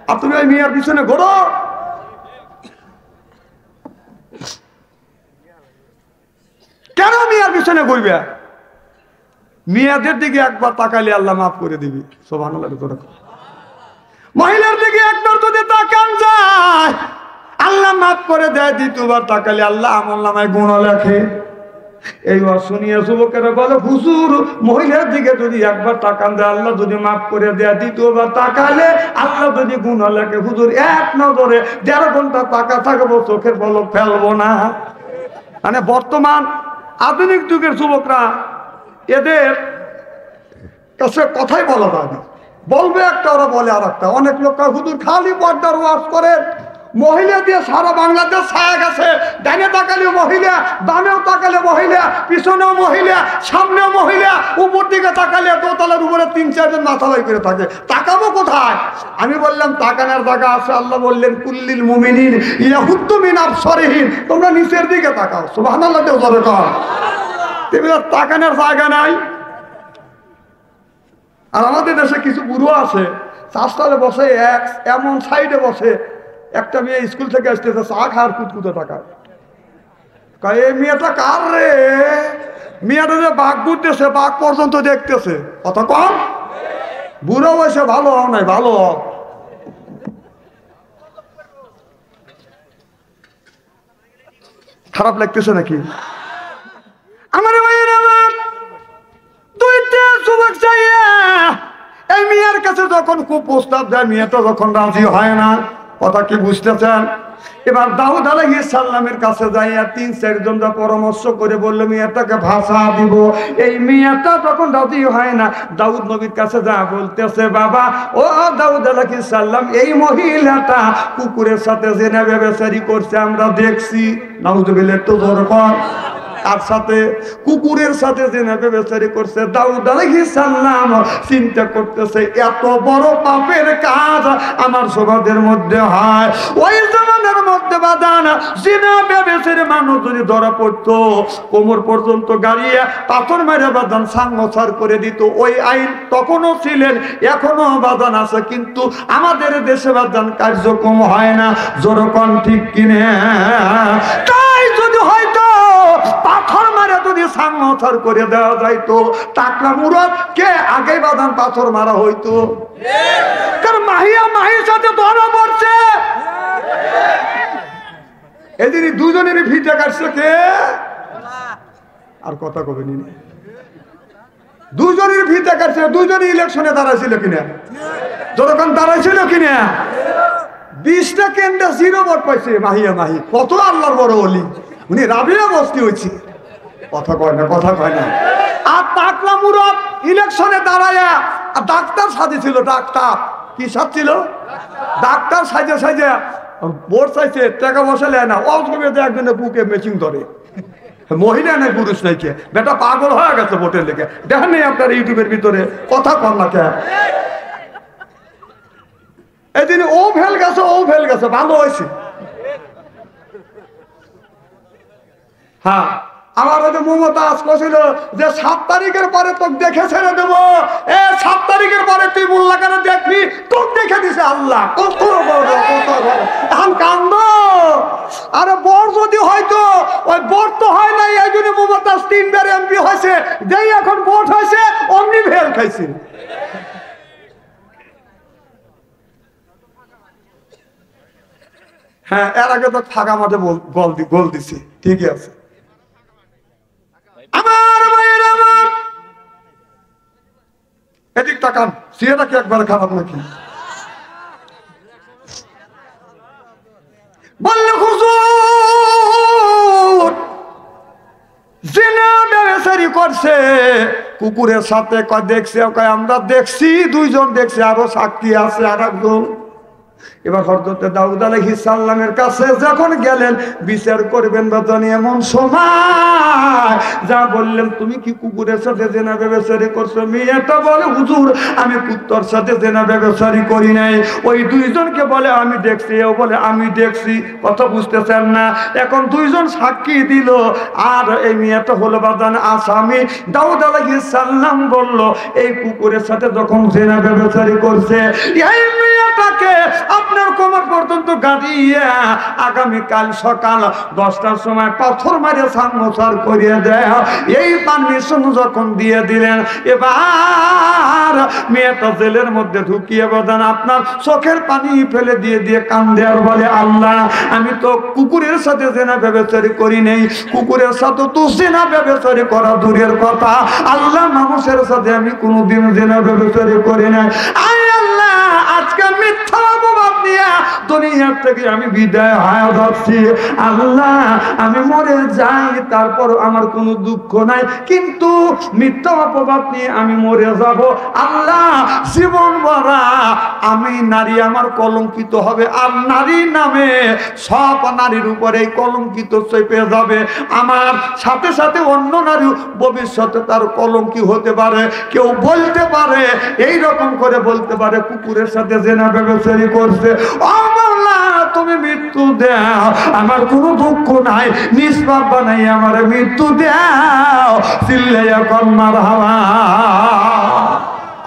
আর তুমি ওই মেয়ের পিছনে ঘোরো। কেন মেয়ের পিছনে ঘুরবে? মেয়েদের দিকে একবার তাকালে আল্লাহ মাফ করে দিবি। সুবহানাল্লাহ। মহিলার দিকে একবার যদি তাকান যায়, আল্লাহ মাফ করে দেয়। দ্বিতীয়বার তাকালে আল্লাহ আমলনামায় গুনাহ লেখে। এই শুনিয়ে যুবকেরা বলে, হুজুর মহিলার দিকে যদি একবার তাকান যায় আল্লাহ যদি মাফ করে দেয়, দ্বিতীয়বার তাকালে আল্লাহ যদি গুনাহ লেখে। হুজুর এক নজরে 1.5 ঘন্টা তাকা থাকবো, চোখের পলক ফেলবো না। মানে বর্তমান আধুনিক যুগের যুবকরা, এদের কাছে কথাই বলা যায় না। বলবে একটা, ওরা বলে আর একটা। অনেক লোক হুজুর খালি পর্দার ওয়াজ করেন, মহিলা দিয়ে সারা বাংলাদেশ ছায়া গেছে। ডানে তাকালে মহিলা, বামেও তাকালে মহিলা, পিছনেও মহিলা, সামনেও মহিলা, উপর দিকে তাকালে দোতলার উপরে 3-4 জন মাথা বাই করে থাকে। তাকাবো কোথায়? আমি বললাম তাকানোর জায়গা আছে। আল্লাহ বললেন কুল্লিল মুমিনিন ইয়াহুদ্দু মিন আবসারিহিম, তোমরা নিচের দিকে তাকাও। সুবহানাল্লাহ। জোরে কর। তুমি তাকানোর জায়গা নাই। আর আমাদের দেশে কিছু বুড়ো আছে, চাষতলে বসে, এমন সাইডে বসে, একটা মেয়ে স্কুল থেকে আসতেছে, চা খাওয়ার কুতকুতো টাকা। এই মেয়েটা কার রে? মেয়েটা যে বাঘ ঘুরতেছে, বাঘ পর্যন্ত দেখতেছে। কত কম? বুড়ো বয়সে ভালো হও নাই, ভালো হও। খারাপ লাগতেছে নাকি? আমার ভাইয়ের আমার 2টা যুবক চাইয়া এই মেয়ের কাছে যখন খুব প্রস্তাব দেয়, মেয়েটা যখন রাজি হয় না। কথা কি বুঝতেছেন? এবার দাউদ আলাইহিস সালামের কাছে যাইয়া 3-4 জনরা পরামর্শ করে বলল মেয়েটাকে ভাষা দিব। এই মেয়েটা যখন রাজি হয় না, দাউদ নবীর কাছে যা বলতেছে, বাবা ও দাউদ আলাইহিস সালাম, এই মহিলাটা কুকুরের সাথে জেনা ব্যভিচারী করছে, আমরা দেখছি। নাউজুবিল্লাহ। তো জোর কর। তার সাথে কুকুরের সাথে জেনা ব্যভিচারী করছে। দাউদ আলাইহিস সালাম চিন্তা করতেছে, এত বড় পাপের কাজ আমার সমাজের মধ্যে হয়। ওই জামানার মধ্যে বাদান জেনা ব্যভিচারী মানুষ যদি ধরা পড়তো, কোমর পর্যন্ত গাড়িয়ে পাথর মেরে বাদান সাংসার করে দিত। ওই আইন তখনও ছিলেন, এখনো বাদান আছে, কিন্তু আমাদের দেশে বাদান কার্যক্রম হয় না। জোরকন ঠিক কিনে? তাই যদি হয়তো পাথর মারা যদি সাংসার করে দেওয়া যাইতো, টাকলা মুরাদ কে আগে বাদান পাথর মারা হইতো। কারণ মাহির সাথে ধরা পড়ছে। এদিন দুজনেরই ভিটে কাটছে কে? আর কথা কবে নি? দুজনের ভিটে কাটছে। দুজনই ইলেকশনে দাঁড়াইছিল কিনা? যতক্ষণ দাঁড়াইছিল কিনা? 20টা কেন্দ্রে 0 ভোট পাইছে মাহিয়া। কত আল্লাহর বড় ওলি, উনি রাবিয়া বস্তি হয়েছে। কথা কয় না, কথা কয় না। আর টাকলা মুরাদ ইলেকশনে দাঁড়ায়া ডাক্তার সাজেছিল। ডাক্তার কি সাজছিল? ডাক্তার সাজে ভোট চাইছে, টাকা পয়সা নেয় না। একজনের বুকে মেচিং ধরে। মহিলা নাই, পুরুষ নাই, কে বেটা পাগল হয়ে গেছে ভোটের লেগে। দেখেন নেই আপনার ইউটিউবের ভিতরে? কথা কর না কে? এদিন ও ফেল গেছে, ভালো হয়েছে। হ্যাঁ, আমার ওই যে মমতাজ কছিল যে 7 তারিখের পরে তোকে দেখে ছেড়ে দেবো। 7 তারিখের পরে তুই মোল্লা কেন দেখবি, তোকে দেখে দিছে আল্লাহ। এখন কান্দ। আরে বর যদি হয়তো ওই বর তো হয় নাই, এই জন্য মমতাজ 3 বার এমপি হয়েছে, যেই এখন ভোট হয়েছে অমনি ভেল খাইছে। হ্যাঁ, এর আগে তো ফাঁকা মাঠে গোল দিছে, ঠিকই আছে। আমার ভাইয়ের আমার এদিক তাকান, সিয়েটা কি একবার খারাপ নাকি? বললে হুজুর জিনা ব্যবসায়ী করছে কুকুরের সাথে, কয় দেখছে, কয় আমরা দেখছি, 2 জন দেখছে, আরো সাক্ষী আছে আর একজন। এবার হযরত দাউদ আলাইহিস সালামের কাছে যখন গেলেন বিচার করবেন বাজানি, এমন সময় যা বললেন তুমি কি কুকুরের সাথে জেনা ব্যভিচারী করছো? মেয়েটা বলে হুজুর আমি কুত্তার সাথে জেনা ব্যভিচারী করি নাই। ওই 2 জনকে বলে আমি দেখছি, ও বলে আমি দেখছি। কথা বুঝতেছেন না? এখন 2 জন সাক্ষী দিল, আর এই মেয়েটা হলো বাজান আসামি। দাউদ আলাইহিস সালাম বলল এই কুকুরের সাথে যখন জেনা ব্যভিচারী করছে, এই মেয়েটাকে আপনার কোমর পর্যন্ত গাড়িয়া আগামীকাল সকাল 10টার সময় পাথর মারে সামোসার করিয়ে দেয়। এই পারমিশন যখন দিয়ে দিলেন, এবার মেয়েটা জেলের মধ্যে ঢুকিয়ে বাদান আপনার চোখের পানি ফেলে দিয়ে দিয়ে কান্দে আর বলে আল্লাহ আমি তো কুকুরের সাথে জেনা ব্যভিচারী করি নেই, কুকুরের সাথে তো জেনা ব্যভিচারী করা দূরের কথা, আল্লাহ মানুষের সাথে আমি কোনোদিন জেনা ব্যভিচারী করি নাই। আজকে মিথ্যা অপবাদ দিয়া দুনিয়া থেকে আমি বিদায় হয়ে যাচ্ছি। আল্লাহ আমি মরে যাই তারপর আমার কোনো দুঃখ নাই, কিন্তু মিথ্যা অপবাদ নিয়ে আমি মরে যাব। আল্লাহ জীবন ভরা আমি নারী আমার কলঙ্কিত হবে, আর নারী নামে সব নারীর উপরে কলঙ্কিত চেপে যাবে। আমার সাথে সাথে অন্য নারী ভবিষ্যতে তার কলঙ্কি হতে পারে। কেউ বলতে পারে এই রকম করে বলতে পারে কুকুরের সাথে জেনা ব্যভিচারী করছে। ও মাওলা তুমি মৃত্যু দাও, আমার কোনো দুঃখ নাই, নিষ্পাপ বানাই আমার মৃত্যু দাও। চিল্লাইয়া কর মারহাবা।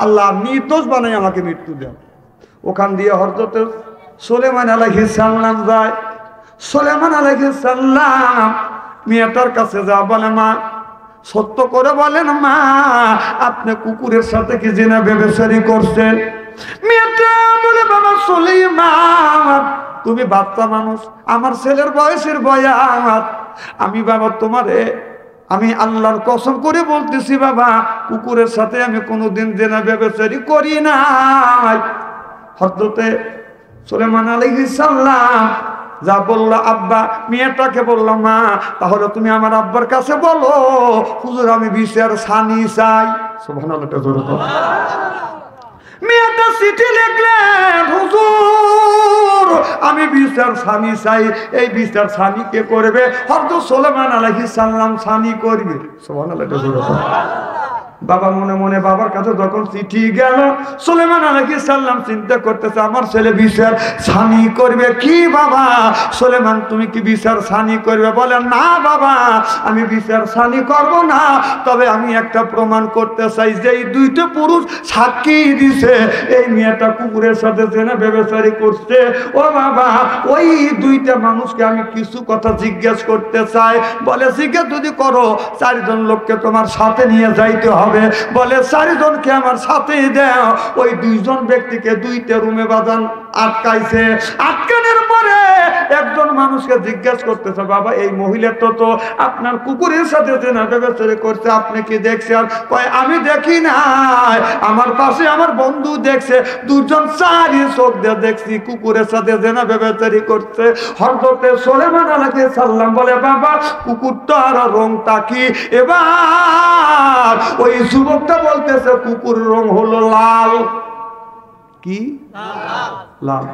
আল্লাহ নির্দোষ বানাই আমাকে মৃত্যু দাও। ওখান দিয়ে হযরত সুলাইমান আলাইহিস সালাম যায়। সুলাইমান আলাইহিস সালাম মেয়েটার কাছে যা বলে মা সত্য করে বলেন মা আপনি কুকুরের সাথে কি জিনা ব্যভিচারী করছেন? মেয়েটা বলে বাবা সুলাইমান তুমি বাচ্চা মানুষ, আমার ছেলের বয়সের বয়াত, আমি বাবা তোমারে আমি আল্লাহর কসম করে বলতেছি বাবা কুকুরের সাথে আমি কোনোদিন জেনা ব্যভিচারী করি নাই। হযরত সুলাইমান আলাইহিস সালাম যা বললো আব্বা, মেয়েটাকে বললো মা তাহলে তুমি আমার আব্বার কাছে বলো হুজুর আমি বিচার সানি চাই। সুবহানাল্লাহ। মেয়েটা চিঠি লিখলেন হুজুর আমি বিচার সানি চাই। এই বিচার সানি কে করবে? হযরত সুলাইমান আলাইহিস সালাম সানি করবে। সুবহানাল্লাহ। বাবা মনে মনে বাবার কাছে যখন চিঠি গেল, সুলাইমান আলাইহিস সালাম চিন্তা করতেছে আমার ছেলে বিচার সানি করবে। কি বাবা সুলাইমান তুমি কি বিচার সানি করবে? বলে না বাবা আমি বিচার সানি করব না, তবে আমি একটা প্রমাণ করতে চাই যে এই 2টা পুরুষ সাক্ষী দিছে এই মেয়েটা কুকুরের সাথে জেনা ব্যভিচারী করছে। ও বাবা ওই 2টা মানুষকে আমি কিছু কথা জিজ্ঞেস করতে চাই। বলে জিজ্ঞেস যদি করো 4 জন লোককে তোমার সাথে নিয়ে যাইতে হবে। বলে 4 জনকে আমার সাথে দাও। ওই 2 জন ব্যক্তিকে 2টা রুমে বাঁধান আটকাইছে। আটকানোর পরে একজন মানুষকে জিজ্ঞাসা করতেছে বাবা এই মহিলা তো আপনার কুকুরের সাথে জেনা ব্যভিচারী করছে, আপনি কি দেখছেন? কয় আমি দেখি নাই, আমার পাশে আমার বন্ধু দেখছে, 2 জন 4 চোখ দিয়ে দেখছি কুকুরের সাথে জেনা ব্যভিচারী করছে। হযরত সুলাইমান আলাইহিস সালাম বলে বাবা কুকুরটার রংটা কি? এবার ওই যুবকটা বলতেছে কুকুরের রং হলো লাল। কি লাল?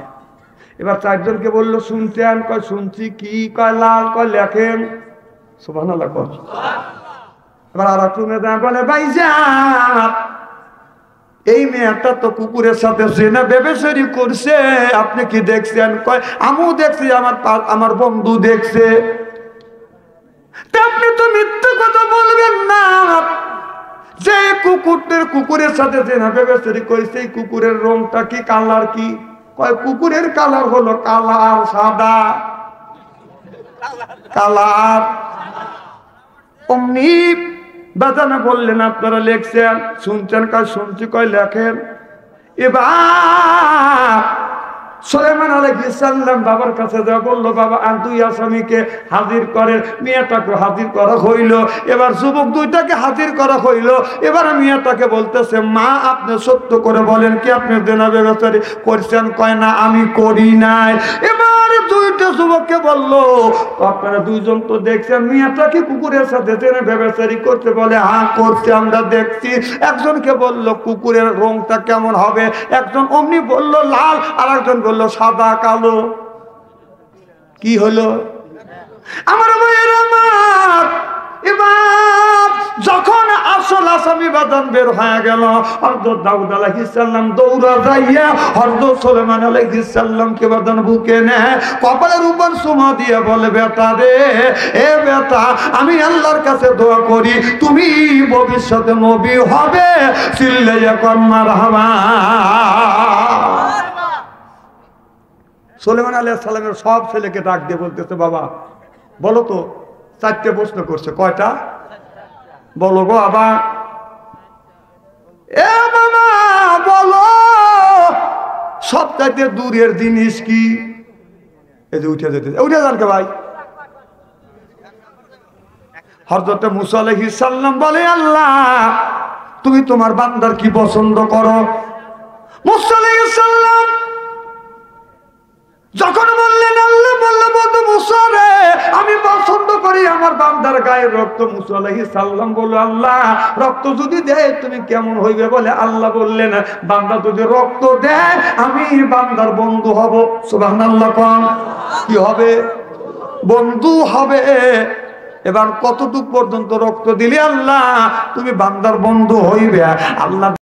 এবার 4 জনকে বললো শুনছেন? কয় শুনছি। কি? কয় লাল। কয় লেখেন। সুবহানাল্লাহ। এবার আর একটু মেয়ে বলে ভাইজান এই মেয়েটা তো কুকুরের সাথে জেনা ব্যভিচারী করছে, আপনি কি দেখছেন? কয় আমিও দেখছি, আমার বন্ধু দেখছে। আপনি তো মিথ্যা কথা বলবেন না। যে কুকুরের সাথে যে ব্যবচারী করেছে, এই কুকুরের রংটা কি, কালার কি? কয় কুকুরের কালার হলো কালার সাদা, কালার। অমনি বেদানা বললেন আপনারা লেখছেন, শুনছেন? কয় শুনছি। কয় লেখেন। এবার সুলাইমান আলাইহিস সালাম বাবার কাছে যা বললো, বাবা আর দুই আসামিকে হাজির করে। মেয়েটাকে হাজির করা হইল। এবার যুবক দুইটাকে হাজির করা হইল। এবার মেয়েটাকে বলতেছে, মা আপনি সত্য করে বলেন কি আপনি জেনা ব্যবচারী করছেন? কয় না আমি করি নাই। এবার দুইটা যুবককে বললো, আপনারা দুইজন তো দেখছেন মেয়েটাকে কুকুরের সাথে জেনা ব্যবচারী করতে। বলে হ্যাঁ করছে, আমরা দেখছি। একজনকে বললো কুকুরের রংটা কেমন হবে? একজন অমনি বললো লাল, আর একজন বললো সাদা কালো। কি হলো আমার ভাইয়ের আমার? এবার যখন আসল আসামি বাদান বের হয়ে গেল, হযরত দাউদ আলাইহিস সালাম দৌড়া যাইয়া হযরত সুলাইমান আলাইহিস সালামকে বাদান বুকে নেয়, কপালের উপর চুমা দিয়ে বলে, বেটা রে, এ বেটা, আমি আল্লাহর কাছে দোয়া করি তুমি ভবিষ্যতে নবী হবে। চিল্লাইয়া কর মারহাবা। সুলাইমান আলাইহিস সালামের সব ছেলেকে ডাক দিয়ে বলতেছে, বাবা বলো তো, 4টে প্রশ্ন করছে। কয়টা? বলো গো বাবা। এ মামা বলো, সবচাইতে দূরের জিনিস কি? এই যে উঠে যেতে, উঠে যান কে ভাই। হযরত মুসা আলাইহিস সালাম বলে, আল্লাহ তুমি তোমার বান্দার কি পছন্দ করো? মুসা আলাইহিস সালাম যখন বললেন, আল্লাহ বললেন, বন্ধু মুসা রে, আমি পছন্দ করি আমার বান্দার গায়ের রক্ত। মুসা আলাইহিস সালাম বলল, আল্লাহ রক্ত যদি দেয় তুমি কেমন হইবে? বলে আল্লাহ বললেন, বান্দা যদি রক্ত দেয় আমি বান্দার বন্ধু হব। সুবহানাল্লাহ। কোন কি হবে? বন্ধু হবে। এবার কতটুক পর্যন্ত রক্ত দিলে আল্লাহ তুমি বান্দার বন্ধু হইবে? আল্লাহ